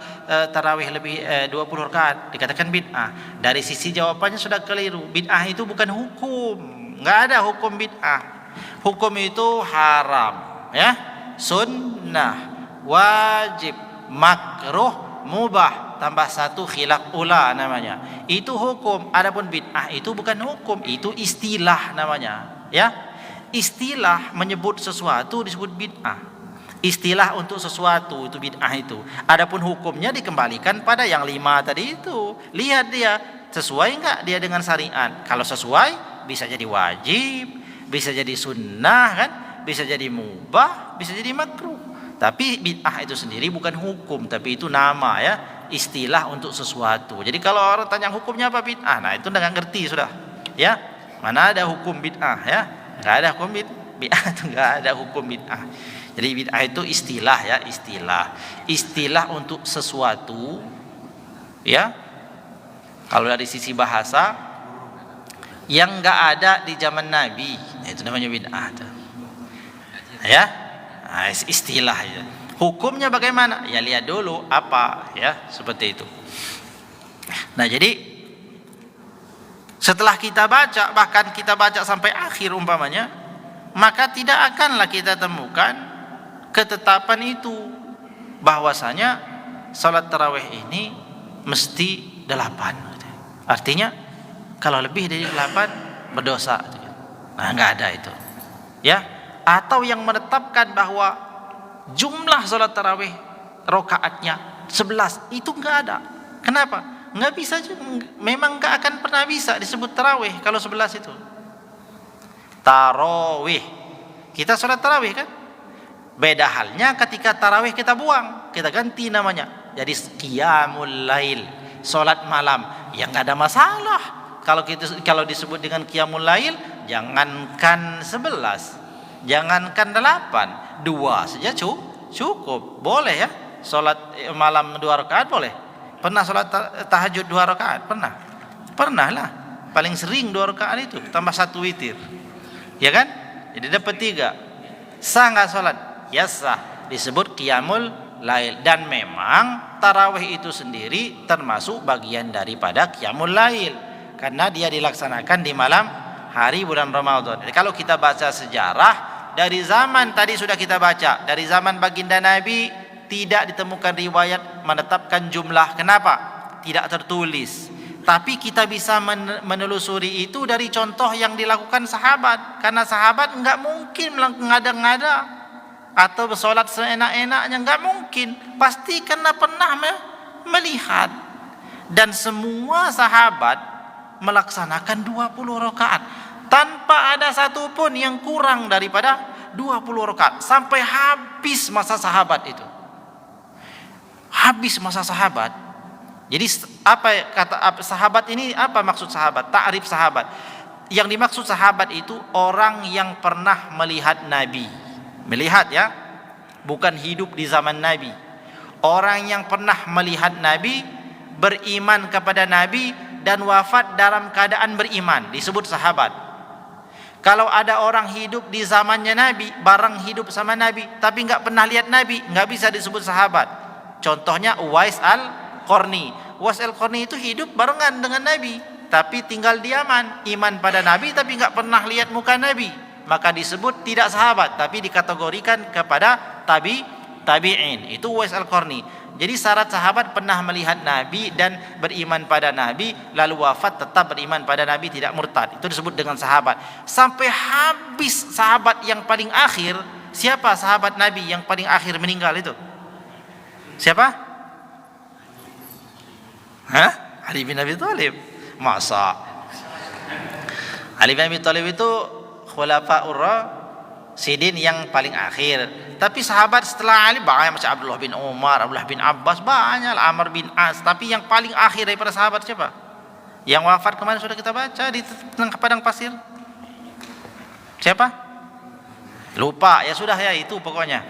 tarawih lebih 20 rakaat? Dikatakan bid'ah. Dari sisi jawabannya sudah keliru. Bid'ah itu bukan hukum, nggak ada hukum bid'ah. Hukum itu haram, ya, sunnah, wajib, makruh, mubah, tambah 1 khilaf ula namanya. Itu hukum. Adapun bid'ah itu bukan hukum, itu istilah namanya, ya. Istilah menyebut sesuatu disebut bid'ah. Istilah untuk sesuatu itu bid'ah itu. Adapun hukumnya dikembalikan pada yang 5 tadi itu. Lihat dia sesuai enggak dia dengan syariat. Kalau sesuai bisa jadi wajib, bisa jadi sunnah, kan, bisa jadi mubah, bisa jadi makruh. Tapi bid'ah itu sendiri bukan hukum, tapi itu nama, ya, istilah untuk sesuatu. Jadi kalau orang tanya hukumnya apa bid'ah, nah itu enggak ngerti sudah, ya. Mana ada hukum bid'ah, ya? Enggak ada hukum bid'ah itu, enggak ada hukum bid'ah. Jadi bid'ah itu istilah, ya, istilah untuk sesuatu, ya. Kalau dari sisi bahasa yang enggak ada di zaman Nabi, itu namanya bid'ah, ya. Nah, istilah ya. Hukumnya bagaimana? Ya lihat dulu apa, ya, seperti itu. Nah, jadi setelah kita baca, bahkan kita baca sampai akhir umpamanya, maka tidak akanlah kita temukan ketetapan itu bahwasanya salat tarawih ini mesti 8. Artinya kalau lebih dari 8 berdosa. Nah, enggak ada itu, ya. Atau yang menetapkan bahwa jumlah salat tarawih rakaatnya 11 itu enggak ada. Kenapa? Enggak bisa, memang enggak akan pernah bisa disebut tarawih kalau 11 itu. Tarawih, kita salat tarawih kan? Beda halnya ketika tarawih kita buang, kita ganti namanya jadi qiyamul lail, salat malam. Ya enggak ada masalah. Kalau disebut dengan qiyamul lail, jangankan 11, jangankan 8, 2 saja cukup, boleh, ya. Sholat malam 2 rakaat boleh. Pernah sholat tahajud 2 rakaat? Pernah? Pernah lah. Paling sering 2 rakaat itu tambah 1 witir, ya kan? Jadi dapat 3. Sah nggak sholat? Ya sah, disebut qiyamul lail. Dan memang tarawih itu sendiri termasuk bagian daripada qiyamul lail, karena dia dilaksanakan di malam hari bulan Ramadan. Jadi kalau kita baca sejarah, dari zaman tadi sudah kita baca, dari zaman baginda Nabi tidak ditemukan riwayat menetapkan jumlah. Kenapa? Tidak tertulis. Tapi kita bisa menelusuri itu dari contoh yang dilakukan sahabat. Karena sahabat enggak mungkin mengada-ngada atau bersolat seenak-enaknya, enggak mungkin. Pasti karena pernah melihat. Dan semua sahabat melaksanakan 20 rakaat tanpa ada satupun yang kurang daripada 20 rakaat sampai habis masa sahabat itu. Habis masa sahabat. Jadi apa kata sahabat ini, apa maksud sahabat? Ta'rif sahabat. Yang dimaksud sahabat itu orang yang pernah melihat Nabi. Melihat ya, bukan hidup di zaman Nabi. Orang yang pernah melihat Nabi, beriman kepada Nabi dan wafat dalam keadaan beriman, disebut sahabat. Kalau ada orang hidup di zamannya Nabi, bareng hidup sama Nabi, tapi nggak pernah lihat Nabi, nggak bisa disebut sahabat. Contohnya Uwais al-Qarni. Uwais al-Qarni itu hidup barengan dengan Nabi, tapi tinggal di Yaman, iman pada Nabi tapi nggak pernah lihat muka Nabi, maka disebut tidak sahabat, tapi dikategorikan kepada tabi'in. Itu Uwais al-Qarni. Jadi syarat sahabat pernah melihat Nabi dan beriman pada Nabi, lalu wafat tetap beriman pada Nabi, tidak murtad. Itu disebut dengan sahabat. Sampai habis sahabat yang paling akhir. Siapa sahabat Nabi yang paling akhir meninggal itu? Siapa? Ali bin Abi Thalib. Masa Ali bin Abi Thalib itu khulafaur rasyidin yang paling akhir. Tapi sahabat setelah Ali banyak, macam Abdullah bin Umar, Abdullah bin Abbas, banyak, Amr bin As. Tapi yang paling akhir daripada sahabat siapa? Yang wafat kemarin sudah kita baca di tengah padang pasir. Siapa? Lupa, ya sudah ya, itu pokoknya.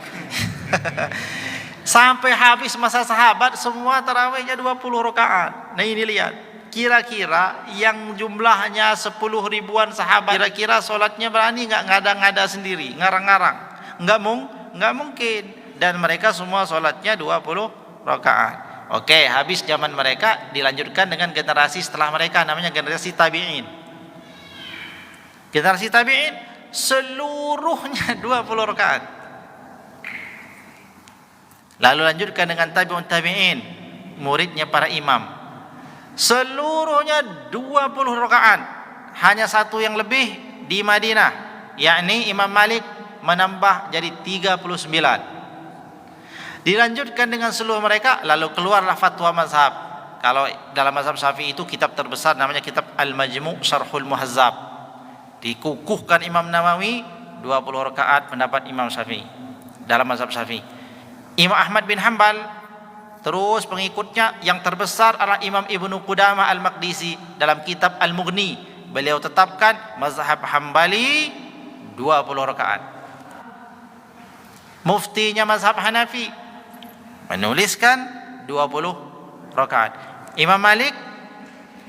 Sampai habis masa sahabat semua tarawihnya 20 rakaat. Nah ini lihat, kira-kira yang jumlahnya 10 ribuan sahabat, kira-kira sholatnya berani nggak ngada-ngada sendiri, ngarang-ngarang? Nggak mungkin. Dan mereka semua sholatnya 20 rakaat. Oke, habis zaman mereka, dilanjutkan dengan generasi setelah mereka, namanya generasi tabi'in. Generasi tabi'in seluruhnya 20 rakaat. Lalu lanjutkan dengan tabi'un tabi'in, muridnya para imam. Seluruhnya 20 rakaat. Hanya satu yang lebih di Madinah, yakni Imam Malik menambah jadi 39. Dilanjutkan dengan seluruh mereka, lalu keluarlah fatwa mazhab. Kalau dalam mazhab Syafi'i itu kitab terbesar namanya kitab Al-Majmu' Syarhul Muhazzab. Dikukuhkan Imam Nawawi 20 rakaat pendapat Imam Syafi'i dalam mazhab Syafi'i. Imam Ahmad bin Hanbal, terus pengikutnya yang terbesar adalah Imam Ibnu Qudamah Al-Maqdisi dalam kitab Al-Mughni. Beliau tetapkan mazhab Hambali 20 rakaat. Muftinya mazhab Hanafi menuliskan 20 rakaat. Imam Malik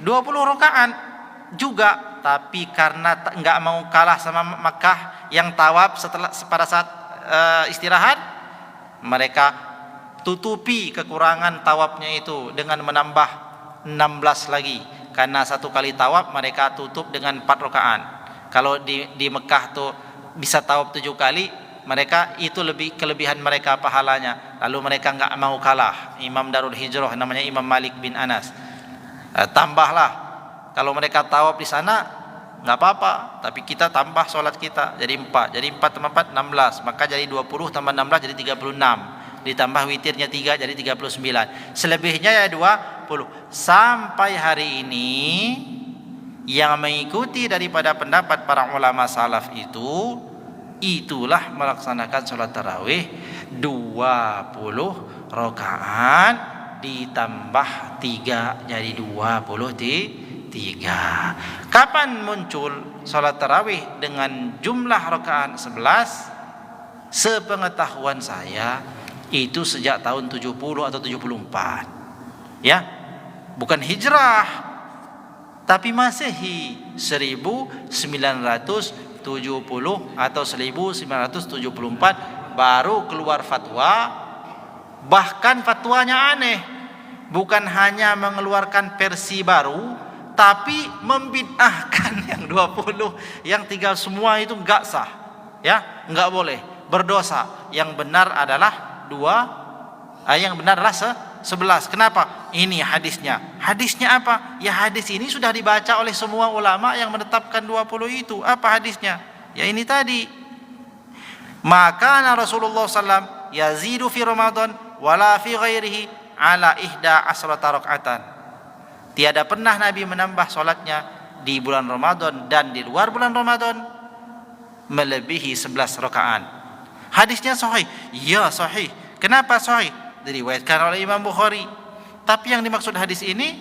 20 rakaat juga, tapi karena enggak mau kalah sama Makkah yang tawaf setelah pada saat istirahat, mereka tutupi kekurangan tawafnya itu dengan menambah 16 lagi. Karena satu kali tawaf mereka tutup dengan 4 rakaat. Kalau di Mekah tuh bisa tawaf 7 kali, mereka itu lebih kelebihan mereka pahalanya. Lalu mereka enggak mau kalah. Imam Darul Hijrah namanya Imam Malik bin Anas. Tambahlah, kalau mereka tawaf di sana enggak apa-apa, tapi kita tambah sholat kita jadi 4. Jadi 4 tambah 4 16, maka jadi 20 tambah 16 jadi 36. Ditambah witirnya 3 jadi 39. Selebihnya ya 20. Sampai hari ini yang mengikuti daripada pendapat para ulama salaf itu, itulah melaksanakan sholat tarawih 20 rakaat ditambah 3 jadi 23. Kapan muncul sholat tarawih dengan jumlah rakaat 11? Sepengetahuan saya Itu sejak tahun 70 atau 74. Ya, bukan hijrah, tapi Masehi 1970 atau 1974 baru keluar fatwa. Bahkan fatwanya aneh, bukan hanya mengeluarkan versi baru, tapi membid'ahkan yang 20, yang 3 semua itu enggak sah, ya, enggak boleh, berdosa. Yang benar adalah 2, yang benar adalah 11. Kenapa? Ini hadisnya. Hadisnya apa? Ya hadis ini sudah dibaca oleh semua ulama yang menetapkan 20 itu. Apa hadisnya? Ya ini tadi. Maka Rasulullah SAW yazidu fi Ramadan wala fi ghairihi ala 11 rakaatan. Tiada pernah Nabi menambah salatnya di bulan Ramadan dan di luar bulan Ramadan melebihi 11 rakaat. Hadisnya sahih. Ya sahih. Kenapa sahih? Diriwayatkan oleh Imam Bukhari. Tapi yang dimaksud hadis ini,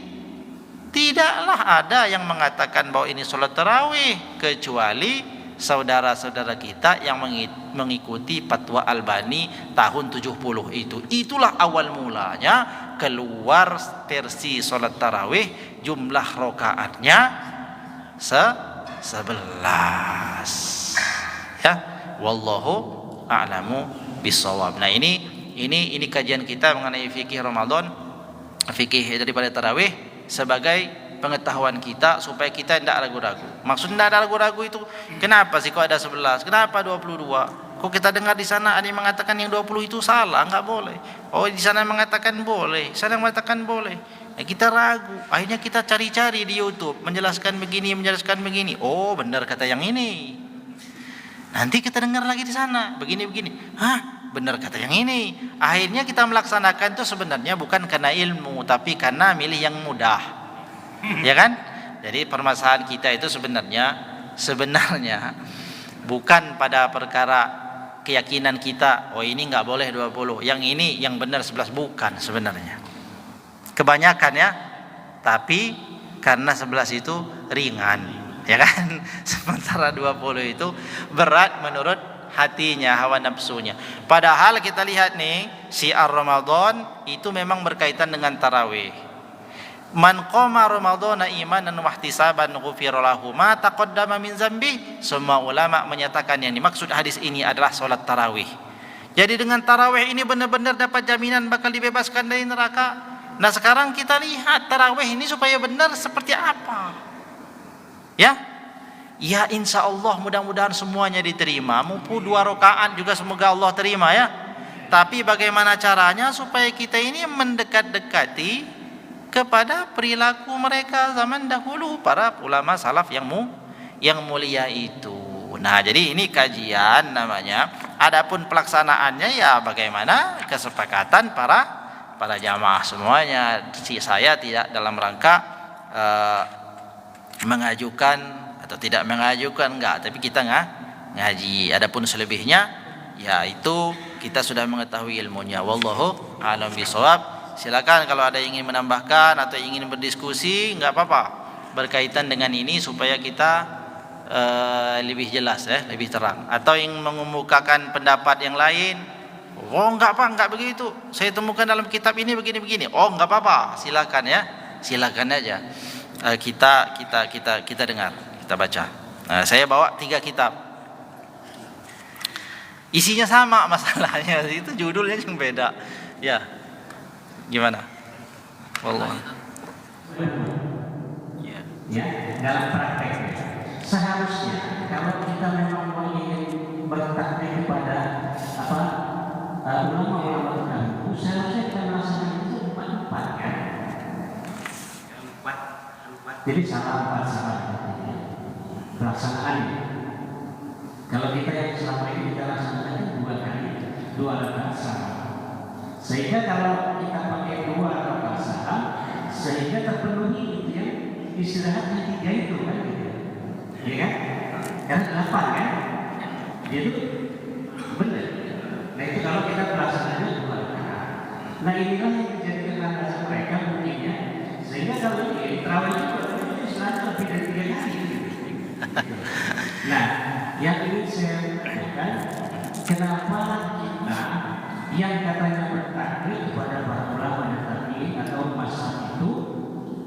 tidaklah ada yang mengatakan bahwa ini salat tarawih kecuali saudara-saudara kita yang mengikuti fatwa Albani tahun 70 itu. Itulah awal mulanya keluar versi salat tarawih jumlah rakaatnya 11. Ya, wallahu a'lamu bissawab. Nah, ini kajian kita mengenai fikih Ramadan, fikih daripada tarawih sebagai pengetahuan kita supaya kita tidak ragu-ragu. Maksudnya tidak ada ragu-ragu itu, kenapa sih kok ada 11? Kenapa 22? Kok kita dengar di sana ada yang mengatakan yang 20 itu salah, enggak boleh. Oh, di sana mengatakan boleh, sana mengatakan boleh. Nah, kita ragu. Akhirnya kita cari-cari di YouTube, menjelaskan begini. Oh, benar kata yang ini. Nanti kita dengar lagi di sana, begini. Hah? Benar kata yang ini. Akhirnya kita melaksanakan itu sebenarnya bukan karena ilmu, tapi karena milih yang mudah, ya kan? Jadi permasalahan kita itu sebenarnya bukan pada perkara keyakinan kita, oh ini nggak boleh 20, yang ini yang benar 11, bukan sebenarnya. Kebanyakan ya, tapi karena 11 itu ringan, ya kan? Sementara 20 itu berat menurut hatinya, hawa nafsunya. Padahal kita lihat nih, syiar Ramadan itu memang berkaitan dengan tarawih. Man qama ramadhana imanan wa ihtisaban ghufira lahu ma taqaddama min dzambi. Semua ulama menyatakan yang dimaksud hadis ini adalah salat tarawih. Jadi dengan tarawih ini benar-benar dapat jaminan bakal dibebaskan dari neraka. Nah, sekarang kita lihat tarawih ini supaya benar seperti apa. Ya insya Allah mudah-mudahan semuanya diterima. Mumpung 2 rakaat juga semoga Allah terima ya. Tapi bagaimana caranya supaya kita ini mendekat-dekati kepada perilaku mereka zaman dahulu, para ulama salaf yang mulia itu. Nah, jadi ini kajian namanya. Adapun pelaksanaannya ya bagaimana kesepakatan para jamaah semuanya. Saya tidak dalam rangka mengajukan atau tidak mengajukan, enggak, tapi kita ngaji. Adapun selebihnya ya itu kita sudah mengetahui ilmunya. Wallahu a'lam bishawab. Silakan kalau ada yang ingin menambahkan atau ingin berdiskusi, enggak apa-apa berkaitan dengan ini supaya kita lebih jelas ya, lebih terang. Atau yang mengemukakan pendapat yang lain, oh enggak begitu, saya temukan dalam kitab ini begini. Oh enggak apa-apa, silakan ya, silakan aja. Kita dengar, kita baca. Nah, saya bawa 3 kitab. Isinya sama masalahnya, itu judulnya yang beda. Ya. Gimana? Wallah. Ya, dalam praktek seharusnya kalau kita memang ingin bertaktik kepada ulama-ulama terdahulu, seharusnya kita melaksanakan itu 4 kan? 4. Jadi salah 4 pelaksanaan. Kalau kita yang selama ini kita laksanakan 2 kali, 2 rakaat salam. Sehingga kalau kita pakai 2 rakaat salam, sehingga terpenuhi itu ya, istirahatnya 3 itu kan gitu. Ya kan? Karena 8 kan? Itu benar. Nah itu kalau kita pelaksananya 2 rakaat. Nah inilah yang menjadikan landasan mereka mungkinnya. Sehingga kalau ini terawih juga istirahat lebih dari 3 kali. Nah, yang ini saya katakan, kenapa kita yang katanya bertaklid kepada para ulama dan tabi'in atau masa itu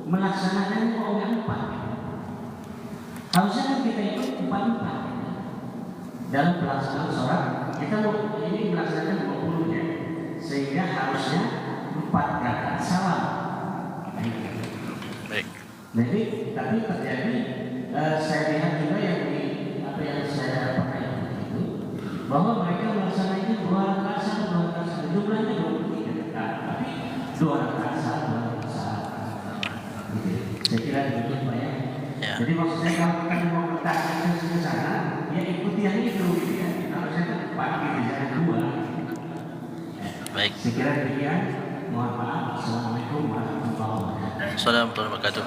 melaksanakannya oleh 4. Harusnya kan kita ikut 4 dalam pelaksanaan sholat. Kita ini melaksanakan 20 ya, sehingga harusnya 4 rakaat salam. Baik. Jadi tapi terjadi saya lihat juga yang di apa yang saya pakai itu bahwa mereka melaksanakan 2 rakaat salam, 2 rakaat salam, jumlahnya 23 rakaat, tapi 2 rakaat salam, 2 rakaat salam. Saya kira begitu Pak ya. Jadi maksud saya kalau kita mau bertahan ke sana, ya ikuti yang itu gitu ya. Harusnya kan 4 gitu, jangan 2. Baik. Saya kira demikian. Mohon maaf. Assalamualaikum warahmatullahi wabarakatuh. Assalamualaikum warahmatullahi wabarakatuh.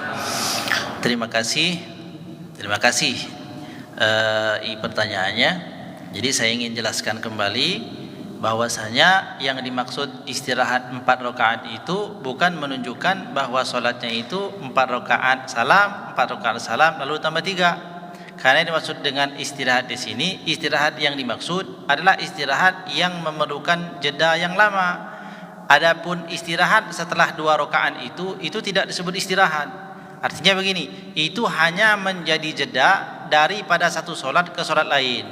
Terima kasih pertanyaannya. Jadi saya ingin jelaskan kembali bahwasanya yang dimaksud istirahat 4 rakaat itu bukan menunjukkan bahwa sholatnya itu 4 rakaat salam, 4 rakaat salam lalu tambah 3. Karena yang dimaksud dengan istirahat di sini, istirahat yang dimaksud adalah istirahat yang memerlukan jeda yang lama. Adapun istirahat setelah 2 rakaat itu tidak disebut istirahat. Artinya begini, itu hanya menjadi jeda daripada satu sholat ke sholat lain.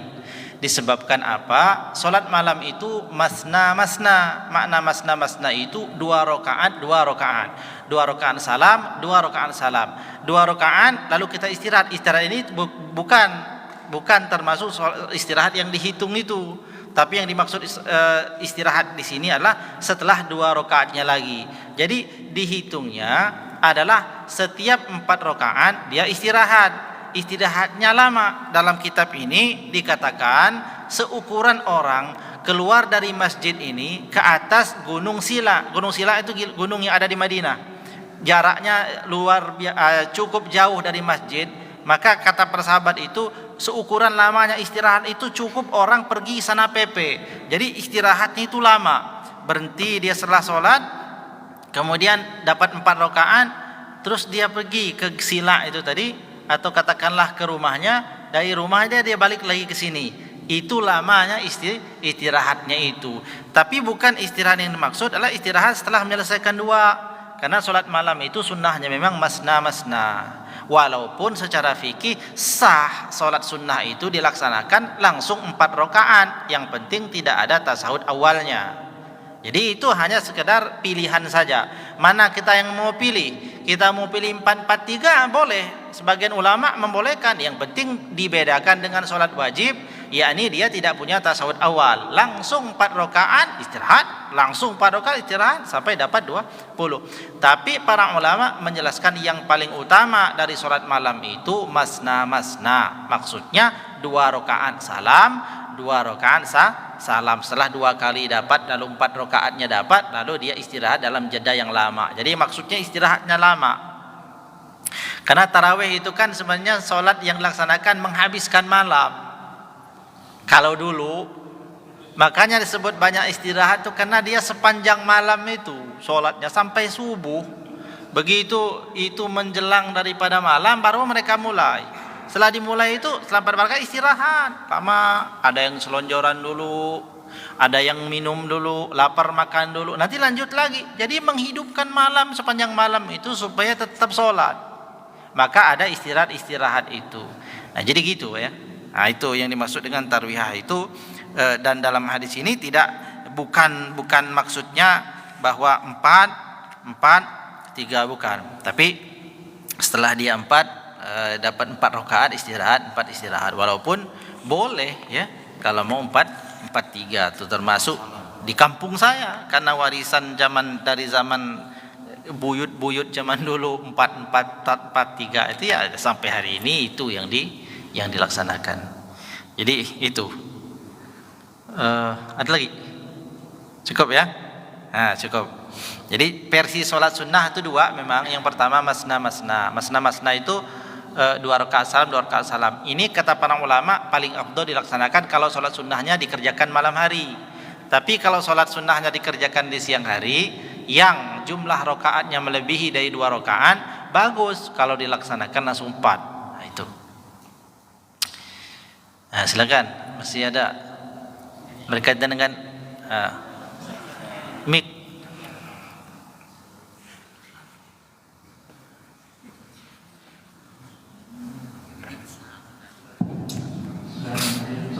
Disebabkan apa? Sholat malam itu masna-masna. Makna masna-masna itu 2 rakaat, 2 rakaat. 2 rakaat salam, 2 rakaat salam. 2 rakaat lalu kita istirahat. Istirahat ini bukan termasuk istirahat yang dihitung itu. Tapi yang dimaksud istirahat di sini adalah setelah 2 rakaatnya lagi. Jadi dihitungnya adalah setiap 4 rakaat dia istirahat. Istirahatnya lama. Dalam kitab ini dikatakan seukuran orang keluar dari masjid ini ke atas Gunung Sila. Gunung Sila itu gunung yang ada di Madinah. Jaraknya cukup jauh dari masjid. Maka kata persahabat itu seukuran lamanya istirahat itu cukup orang pergi sana pepe. Jadi istirahatnya itu lama. Berhenti dia setelah sholat, kemudian dapat 4 rakaat, terus dia pergi ke Sila itu tadi, atau katakanlah ke rumahnya, dari rumahnya dia balik lagi ke sini. Itu lamanya istirahatnya itu. Tapi bukan istirahat yang dimaksud adalah istirahat setelah menyelesaikan 2. Karena sholat malam itu sunnahnya memang masna-masna. Walaupun secara fikih sah sholat sunnah itu dilaksanakan langsung 4 rakaat. Yang penting tidak ada tasahud awalnya. Jadi itu hanya sekedar pilihan saja. Mana kita yang mau pilih? Kita mau pilih 4-4-3 boleh. Sebagian ulama membolehkan. Yang penting dibedakan dengan sholat wajib, yakni dia tidak punya tasawuf awal. Langsung 4 rakaat istirahat, langsung 4 rakaat istirahat sampai dapat 20. Tapi para ulama menjelaskan yang paling utama dari sholat malam itu masna-masna. Maksudnya 2 rakaat salam, 2 rakaat salam. Setelah 2 kali dapat, lalu 4 rakaatnya dapat, lalu dia istirahat dalam jeda yang lama. Jadi maksudnya istirahatnya lama. Karena tarawih itu kan sebenarnya sholat yang dilaksanakan menghabiskan malam. Kalau dulu, makanya disebut banyak istirahat itu karena dia sepanjang malam itu sholatnya sampai subuh. Begitu itu menjelang daripada malam baru mereka mulai. Setelah dimulai itu setelah mereka istirahat lama. Ada yang selonjoran dulu, ada yang minum dulu, lapar makan dulu, nanti lanjut lagi. Jadi menghidupkan malam sepanjang malam itu supaya tetap sholat. Maka ada istirahat itu. Nah jadi gitu ya. Nah itu yang dimaksud dengan tarwihah itu. Dan dalam hadis ini bukan maksudnya bahwa 4-3 bukan. Tapi setelah dia 4 dapat 4 rakaat istirahat, 4 istirahat. Walaupun boleh ya kalau mau 4-3 itu termasuk di kampung saya karena warisan dari zaman buyut zaman dulu 4-4-3 itu ya sampai hari ini itu yang dilaksanakan. Jadi itu ada lagi cukup ya. Nah cukup. Jadi versi sholat sunnah itu 2 memang. Yang pertama masna itu 2 rakaat salam, 2 rakaat salam. Ini kata para ulama paling afdal dilaksanakan kalau sholat sunnahnya dikerjakan malam hari. Tapi kalau sholat sunnahnya dikerjakan di siang hari yang jumlah rakaatnya melebihi dari 2 rakaat, bagus kalau dilaksanakan langsung 4. Nah itu. Nah silakan, masih ada berkaitan dengan Mik.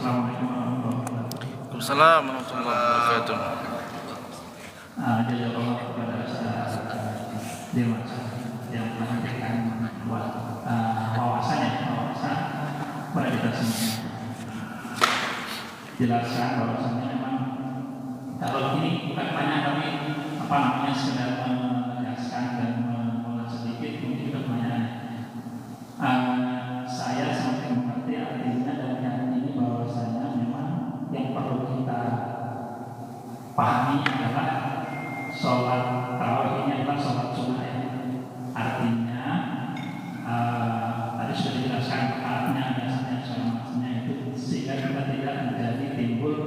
Assalamualaikum warahmatullahi wabarakatuh. Assalamualaikum warahmatullahi wabarakatuh. Jadi Allah kepada Dewas yang menyampaikan wawasan pada kita semua. Jelaskan bahwasannya memang kalau ini bukan hanya kami sekedar menegaskan dan mengulas sedikit, mungkin juga pertanyaannya. Saya semakin mengerti artinya dari ayat ini bahwasanya memang yang perlu kita pahami adalah sholat tarawih ini adalah sholat sunnah ya. Artinya tadi sudah dijelaskan artinya biasanya maksudnya itu sehingga kita tidak menjadi timbul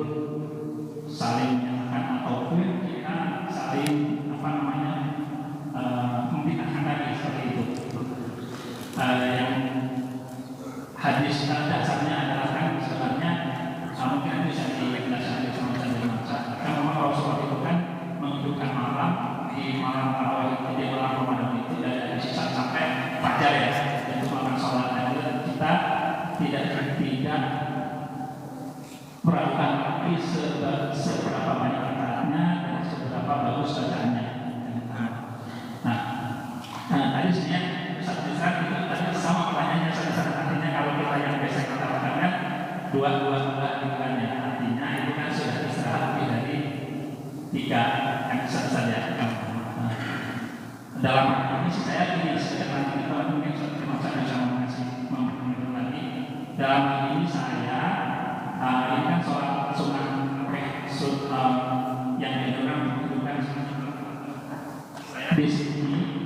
saling menyalahkan ataupun kita saling membid'ahkan tadi seperti itu. Yang hadis dasarnya adalah kan sebenarnya mungkin bisa dijelaskan di semacam dari masa. Karena memang kalau sholat itu kan menghidupkan malam di malam tarawih di malam Ramadan itu dari sisa sampai fajar ya. Itu malam sholat dan kita tidak meragukan lagi seberapa banyak rakaatnya dan seberapa bagus bacaannya. Nah, tadi sebenarnya satu saat itu tadi sama pertanyaannya salah artinya kalau kita yang biasa kita katakan dua bulan ya artinya itu kan sudah istirahat lebih dari 3 kan saja. Dalam ini saya ingin sedikit nanti kita mungkin masa bisa mengasih lagi. Dalam hal ini saya ini kan soal sunnah yang dianjurkan menghidupkan saya di sini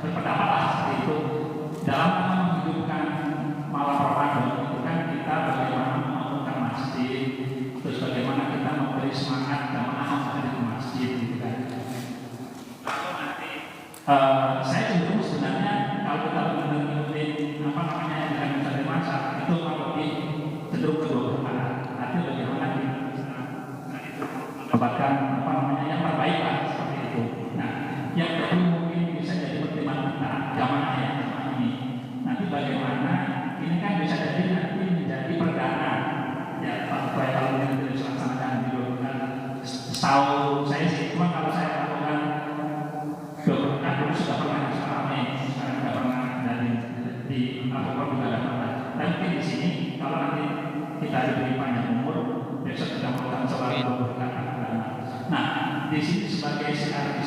berpendapat lah seperti itu dalam menghidupkan malam Ramadan itu kan kita bagaimana membangun masjid, terus bagaimana kita memberi semangat jamaah hadir di masjid gitu kan. Lalu nanti saya cenderung sebenarnya kalau kita mengikuti yang mencari masa itu lebih cenderung ke 20 rakaat. Artinya bagaimana mendapatkan yang terbaik lah seperti itu. Nah, yang kedua mungkin bisa jadi pertimbangan kita jamaah ini. Nanti bagaimana ini kan bisa jadi nanti menjadi perdana ya supaya kalau ini dilaksanakan di 20 bulan. Setahu saya sih, cuma kalau saya lakukan 20 bulan dulu sudah pernah ramai, sekarang tidak pernah dari di Al-Quran juga ada pernah. Dan mungkin di sini kalau nanti kita diberi panjang umur, besok kita melakukan sholat 20 bulan. Nah, di sini sebagai syarat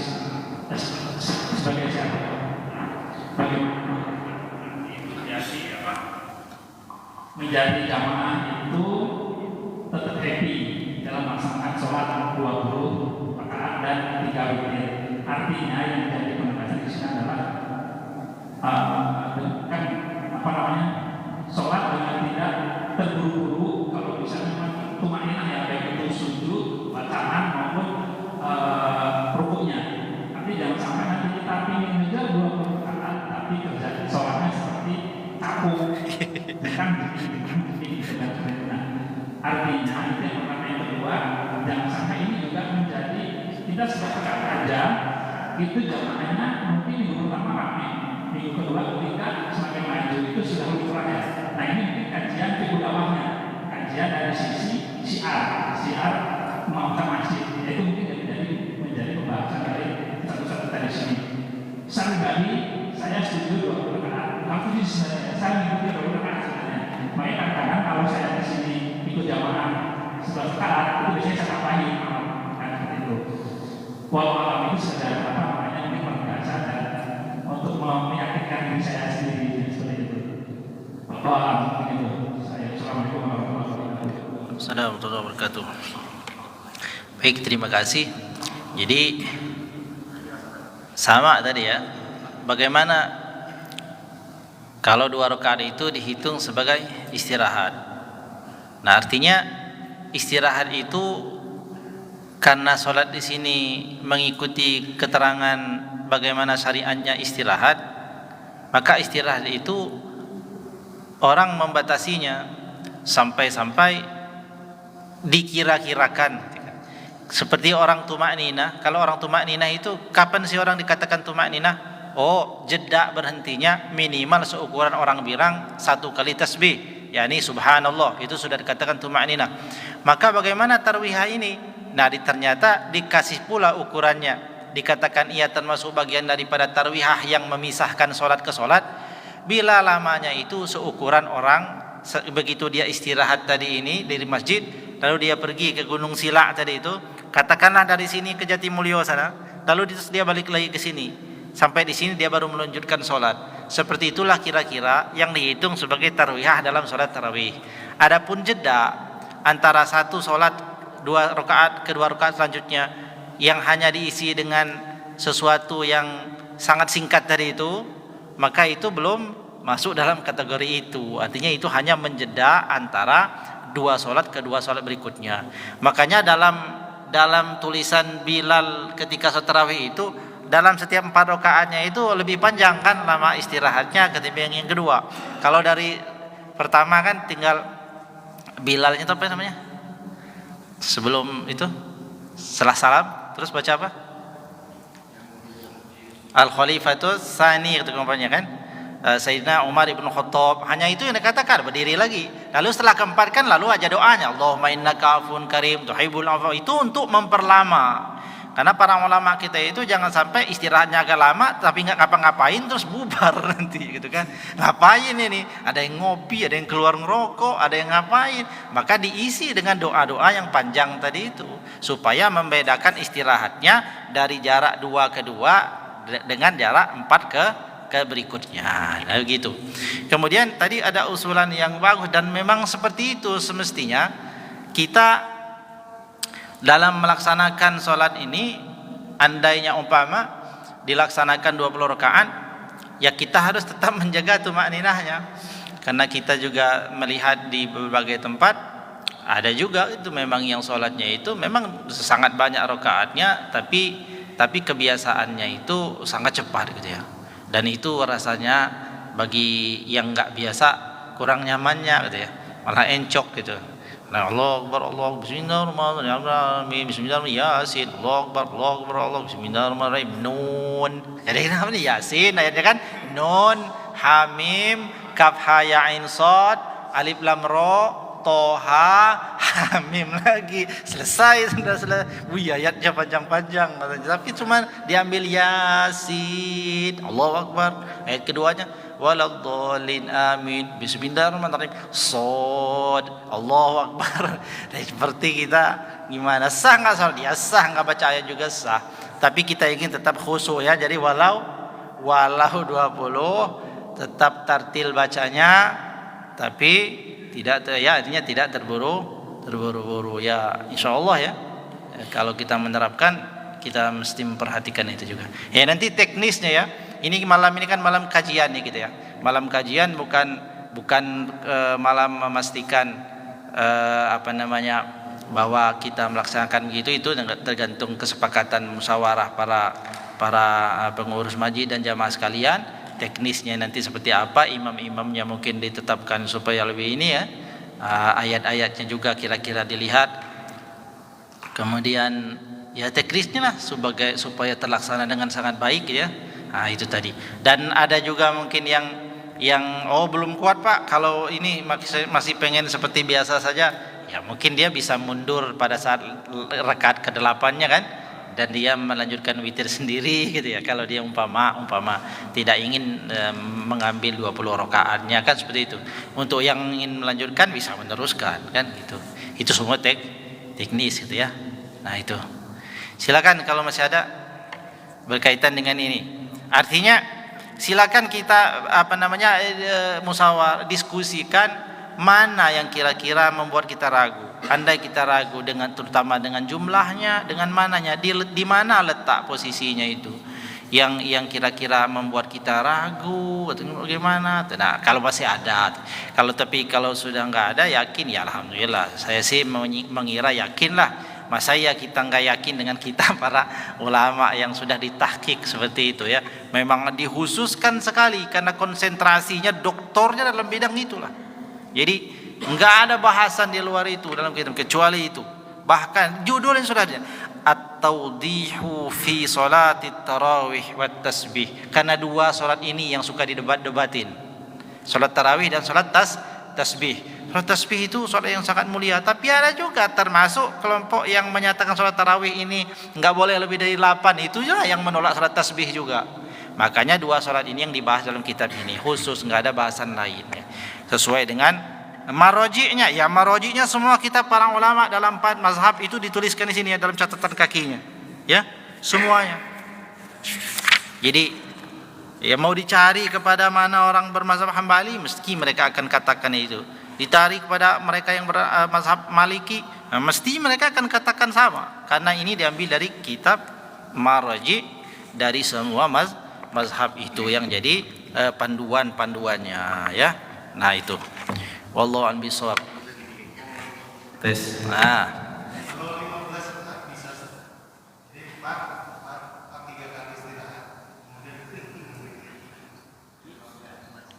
bagaimana menjadi jamaah itu tetap happy dalam melaksanakan sholat 20 rakaat dan 3 witir. Artinya yang menjadi penegasan di sini adalah sholat dengan tidak terburu-buru. Kalau bisa memang tumainah ya baik itu sujud, bacaan maupun rukuknya. Tapi jangan sampai nanti kita ingin mengejar 20 rakaat tapi kerja sholatnya seperti capung. Bukan artinya itu yang pertama. Yang kedua, jangan sampai ini juga menjadi kita sebagai aja itu jamaahnya mungkin minggu pertama ramai, minggu kedua ketiga semakin maju itu sudah lebih kurang ya. Nah ini mungkin kajian di bawahnya, kajian dari sisi siar mau masjid itu mungkin menjadi pembahasan dari satu-satu tadi sini. Sehari saya setuju 20 rakaat, tapi saya mengikuti 20 rakaat sebenarnya. Makanya kadang-kadang kalau saya di sini ikut jamaah 11 rakaat itu biasanya saya tambahin kan itu. Walau malam itu sudah ini penegasan dan untuk meyakinkan diri saya sendiri seperti itu. Begitu. Assalamualaikum warahmatullahi wabarakatuh. Assalamualaikum warahmatullahi wabarakatuh. Baik, terima kasih. Jadi sama tadi ya. Bagaimana kalau 2 rakaat itu dihitung sebagai istirahat? Nah, artinya istirahat itu karena sholat di sini mengikuti keterangan bagaimana syariatnya istirahat, maka istirahat itu orang membatasinya sampai-sampai dikira-kirakan. Seperti orang tumakninah. Kalau orang tumakninah itu kapan sih orang dikatakan tumakninah? Oh, jeda berhentinya minimal seukuran orang bilang 1 kali tasbih, yakni subhanallah, itu sudah dikatakan tumakninah. Maka bagaimana tarwihah ini? Nah, ternyata dikasih pula ukurannya. Dikatakan ia termasuk bagian daripada tarwihah yang memisahkan solat ke solat bila lamanya itu seukuran orang begitu dia istirahat tadi ini dari masjid, lalu dia pergi ke Gunung Silak tadi itu, katakanlah dari sini ke Jatimulyo sana, lalu dia balik lagi ke sini. Sampai di sini dia baru melanjutkan sholat. Seperti itulah kira-kira yang dihitung sebagai tarwihah dalam sholat tarawih. Adapun jeda antara satu sholat 2 rakaat ke 2 rakaat selanjutnya yang hanya diisi dengan sesuatu yang sangat singkat tadi itu, maka itu belum masuk dalam kategori itu. Artinya itu hanya menjeda antara 2 sholat ke 2 sholat berikutnya. Makanya dalam tulisan Bilal ketika sholat tarawih itu, dalam setiap 4 rakaatnya itu lebih panjang kan lama istirahatnya ketimbang yang kedua. Kalau dari pertama kan tinggal Bilalnya itu apa namanya? Sebelum itu setelah salam terus baca apa? Al-Khalifatul Tsani itu umpamanya kan. Sayyidina Umar ibn Khattab, hanya itu yang dikatakan, berdiri lagi. Lalu setelah keempat kan lalu aja doanya, Allahumma innaka afun karim tuhibbul afwa. Itu untuk memperlama. Karena para ulama kita itu jangan sampai istirahatnya agak lama tapi nggak ngapa-ngapain terus bubar nanti gitu kan. Ngapain ini? Ada yang ngopi, ada yang keluar ngerokok, ada yang ngapain. Maka diisi dengan doa-doa yang panjang tadi itu supaya membedakan istirahatnya dari jarak 2 ke 2 dengan jarak 4 ke berikutnya. Nah, gitu. Kemudian tadi ada usulan yang bagus dan memang seperti itu semestinya kita dalam melaksanakan sholat ini. Andainya umpama dilaksanakan 20 rakaat, ya kita harus tetap menjaga tumakninahnya. Karena kita juga melihat di berbagai tempat ada juga itu memang yang sholatnya itu memang sangat banyak rakaatnya, tapi kebiasaannya itu sangat cepat gitu ya. Dan itu rasanya bagi yang nggak biasa kurang nyamannya gitu ya, malah encok gitu. Nah, Allah Akbar, Allah Bismillahirrahmanirrahim, Bismillahirrahmanirrahim, Yasin, Allah Akbar, Allah Bismillahirrahmanirrahim, Nun. Jadi kenapa nih Yasin ayatnya kan? Nun, Hamim, Kaf Ha Ya Ain Shad, Alif Lam Ra, Toha, Hamim lagi. Selesai, sudah selesai. Wih, ayatnya panjang-panjang. Tapi cuma diambil Yasin, Allah Akbar. Ayat keduanya waladhdallin amin bismillahirrahmanirrahim shad Allahu akbar. Nah, seperti kita gimana, sah nggak salat dia sah, nggak baca ayat juga sah, tapi kita ingin tetap khusyuk ya. Jadi walau 20 tetap tartil bacanya, tapi tidak ya, artinya tidak terburu-buru ya, insyaallah ya. Kalau kita menerapkan, kita mesti memperhatikan itu juga ya. Nanti teknisnya ya, ini malam ini kan malam kajian nih gitu ya. Malam kajian bukan malam memastikan bahwa kita melaksanakan begitu. Itu tergantung kesepakatan musyawarah para pengurus masjid dan jamaah sekalian. Teknisnya nanti seperti apa, imam-imamnya mungkin ditetapkan supaya lebih ini ya. Ayat-ayatnya juga kira-kira dilihat. Kemudian ya teknisnya lah supaya terlaksana dengan sangat baik ya. Nah, itu tadi. Dan ada juga mungkin yang belum kuat Pak, kalau ini masih pengen seperti biasa saja, ya mungkin dia bisa mundur pada saat rakaat ke-8-nya kan, dan dia melanjutkan witir sendiri gitu ya. Kalau dia umpama tidak ingin mengambil 20 rakaatnya kan seperti itu. Untuk yang ingin melanjutkan bisa meneruskan kan gitu. Itu semua teknis gitu ya. Nah, itu. Silakan kalau masih ada berkaitan dengan ini. Artinya silakan kita musyawarah, diskusikan mana yang kira-kira membuat kita ragu. Andai kita ragu terutama dengan jumlahnya, dengan mananya, di mana letak posisinya itu yang kira-kira membuat kita ragu atau bagaimana. Nah, kalau masih ada, kalau sudah nggak ada, yakin ya alhamdulillah. Saya sih mengira yakinlah. Masa ya kita nggak yakin dengan kita para ulama yang sudah ditahqiq seperti itu ya. Memang dikhususkan sekali karena konsentrasinya doktornya dalam bidang itulah. Jadi Enggak ada bahasan di luar itu dalam kitab kecuali itu. Bahkan judulnya sudah ada, At-Tawdihu fi Salatit Tarawih wat Tasbih. Karena dua salat ini yang suka didebat-debatin. Salat tarawih dan salat tasbih. Salat tasbih itu salat yang sangat mulia, tapi ada juga termasuk kelompok yang menyatakan salat tarawih ini enggak boleh lebih dari 8. Itu juga yang menolak salat tasbih juga. Makanya dua salat ini yang dibahas dalam kitab ini khusus, enggak ada bahasan lainnya. Sesuai dengan marojiknya, ya marojiknya semua kitab para ulama dalam 4 mazhab itu dituliskan di sini ya dalam catatan kakinya, ya semuanya. Jadi ya mau dicari kepada mana orang bermazhab Hambali, mesti mereka akan katakan itu. Ditarik kepada mereka yang bermazhab Maliki, mesti mereka akan katakan sama. Karena ini diambil dari kitab marojik dari semua mazhab itu yang jadi panduan-panduannya, ya. Nah itu. Wallahu a'lam bishawab. Tes. Nah.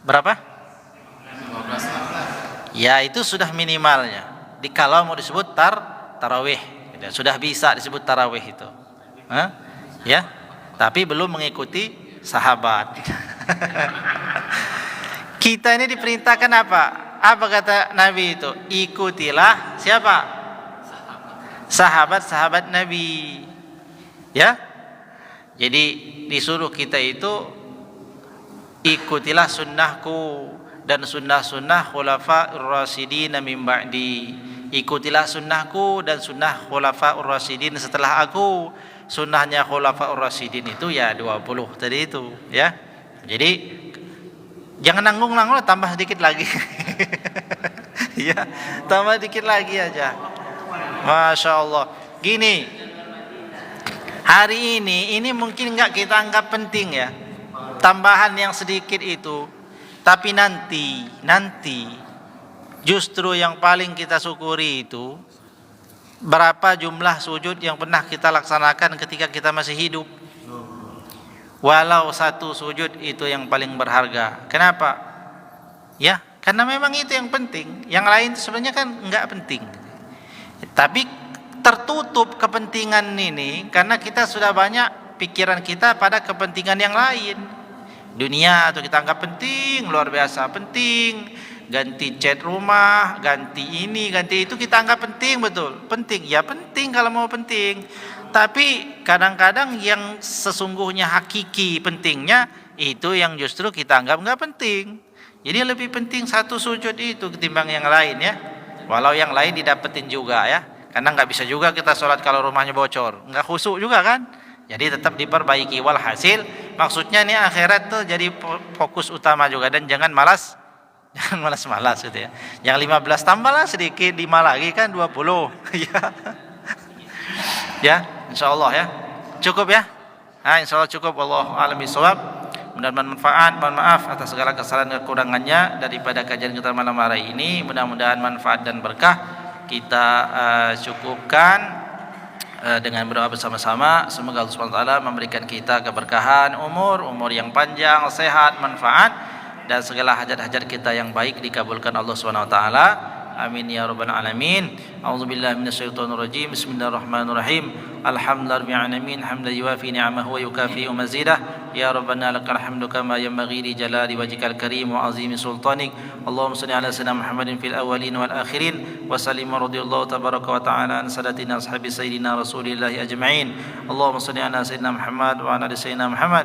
Berapa? 15. Ya itu sudah minimalnya. Kalau mau disebut tarawih, sudah bisa disebut tarawih itu. Ya. Tapi belum mengikuti sahabat. Kita ini diperintahkan apa? Apa kata Nabi itu? Ikutilah siapa? Sahabat-sahabat Nabi. Ya. Jadi disuruh kita itu ikutilah sunnahku dan sunnah-sunnah khulafa'ur rasyidin min ba'di. Ikutilah sunnahku dan sunnah khulafa'ur rasyidin setelah aku. Sunnahnya khulafa'ur rasyidin itu ya 20 tadi itu, ya. Jadi jangan nanggung-nanggung, tambah sedikit lagi. Ya, tambah dikit lagi aja. Masya Allah. Gini, hari ini mungkin nggak kita anggap penting ya, tambahan yang sedikit itu. Tapi nanti justru yang paling kita syukuri itu berapa jumlah sujud yang pernah kita laksanakan ketika kita masih hidup. Walau satu sujud itu yang paling berharga. Kenapa? Ya, karena memang itu yang penting. Yang lain itu sebenarnya kan enggak penting. Tapi tertutup kepentingan ini karena kita sudah banyak pikiran kita pada kepentingan yang lain. Dunia atau kita anggap penting, luar biasa penting. Ganti cat rumah, ganti ini, ganti itu kita anggap penting, betul. Penting, ya penting kalau mau penting. Tapi kadang-kadang yang sesungguhnya hakiki pentingnya itu yang justru kita anggap enggak penting. Jadi lebih penting satu sujud itu ketimbang yang lain ya. Walau yang lain didapetin juga ya. Karena enggak bisa juga kita sholat kalau rumahnya bocor, enggak khusyuk juga kan. Jadi tetap diperbaiki. Walhasil maksudnya nih akhirat tuh jadi fokus utama juga, dan jangan malas. Jangan malas-malas gitu ya. Yang 15 tambahlah sedikit, 5 lagi kan 20. Ya. Ya, insyaallah ya. Cukup ya? Nah, insyaallah cukup. Wallahu a'lam bishawab. Mudah-mudahan manfaat. Mohon maaf atas segala kesalahan dan kekurangannya daripada kajian kita malam hari ini. Mudah-mudahan manfaat dan berkah. Kita cukupkan dengan berdoa bersama-sama. Semoga Allah Subhanahu wa taala memberikan kita keberkahan umur yang panjang, sehat, manfaat, dan segala hajat-hajat kita yang baik dikabulkan Allah Subhanahu wa taala. Amin ya rabbal alamin. A'udzubillahi minasyaitonir rajim. Bismillahirrahmanirrahim. Alhamdulillahirabbil alamin hamdan yuwafi ni'amahu wa yukafi'u mazidah. Ya rabbana lakal hamdu kama yanbaghi li jalali wajhikal karim wa azimi sultanik. Allahumma shalli ala sayyidina Muhammadin fil awwalin wal akhirin wa sallim radhiyallahu tabaraka wa ta'ala an sadatina ashabi sayyidina Rasulillah ajma'in. Allahumma shalli ala sayyidina Muhammad wa ala ali sayyidina Muhammad.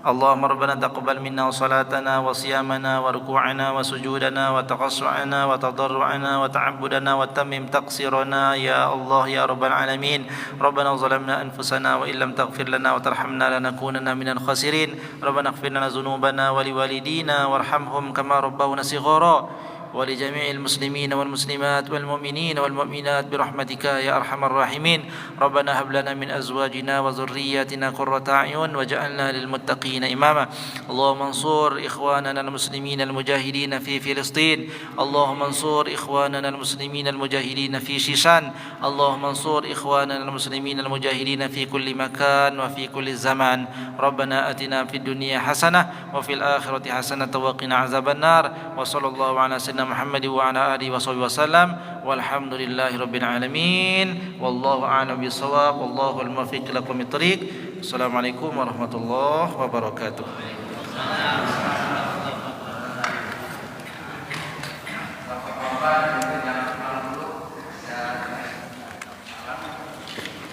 اللهم ربنا تقبل منا صلاتنا وصيامنا وركوعنا وسجودنا وتقصعنا وتضرعنا وتعبدنا وتمم تقصيرنا يا الله يا رب العالمين. ربنا ظلمنا أنفسنا وإن لم تغفر لنا وترحمنا لنكونن من الخاسرين. ربنا اغفر لنا ذنوبنا ولوالدينا وارحمهم كما ربونا صغارا ولجميع المسلمين والمسلمات والمؤمنين والمؤمنات برحمتك يا أرحم الراحمين. ربنا هب لنا من أزواجنا وذرياتنا قرة أعين واجعلنا للمتقين إماما. اللهم انصر إخواننا المسلمين المجاهدين في فلسطين. اللهم انصر إخواننا المسلمين المجاهدين في شيشان. اللهم انصر إخواننا المسلمين المجاهدين في كل مكان وفي كل زمان. ربنا آتنا في الدنيا حسنة وفي الآخرة حسنة وقنا عذاب النار. وصلى الله على سيدنا sayyidina Muhammad wa ala alihi wasallam walhamdulillahi rabbil alamin wallahu a'lam bissawab wallahu al-muwaffiq ila aqwamit thoriq. Assalamualaikum warahmatullahi wabarakatuh.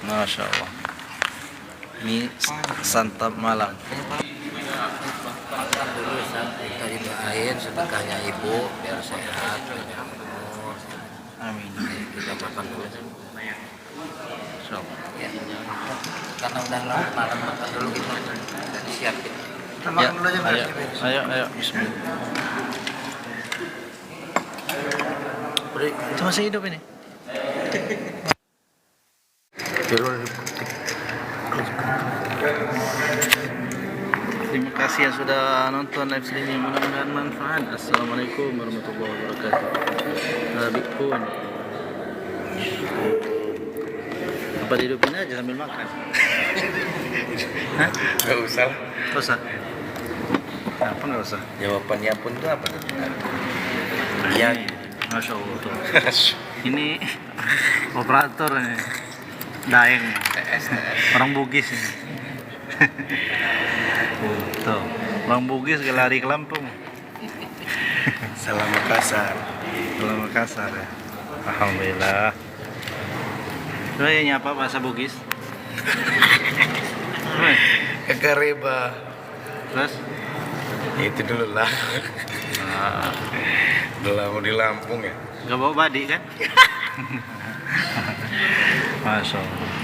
Masya Allah. Ini santap malam. Dulu kita didoain sedekahnya ibu biar sehat, banyak umur. Amin. Kita makan dulu. Insya Allah. Ya. Karena udah malam makan dulu kita udah disiapin. Ya, ayo, bismillah. Itu masih hidup ini. Terima kasih yang sudah nonton live streaming, mudah-mudahan manfaat. Assalamualaikum warahmatullahi wabarakatuh. Habib pun. Apa dihidupin aja sambil makan? Hah? Gak usah. Gak usah. Apa nggak usah? Jawabannya pun itu apa tuh? Iya. Masya Allah tuh. Ini operator nih. Daeng. Orang Bugis ini. Tuh, orang Bugis lari ke Lampung. Salam Makassar. Salam Makassar ya. Alhamdulillah. Ini apa bahasa Bugis? Kekareba. Terus? Itu dulu lah. Nah, Udah lama di Lampung ya. gak bawa badi kan? Masya Allah.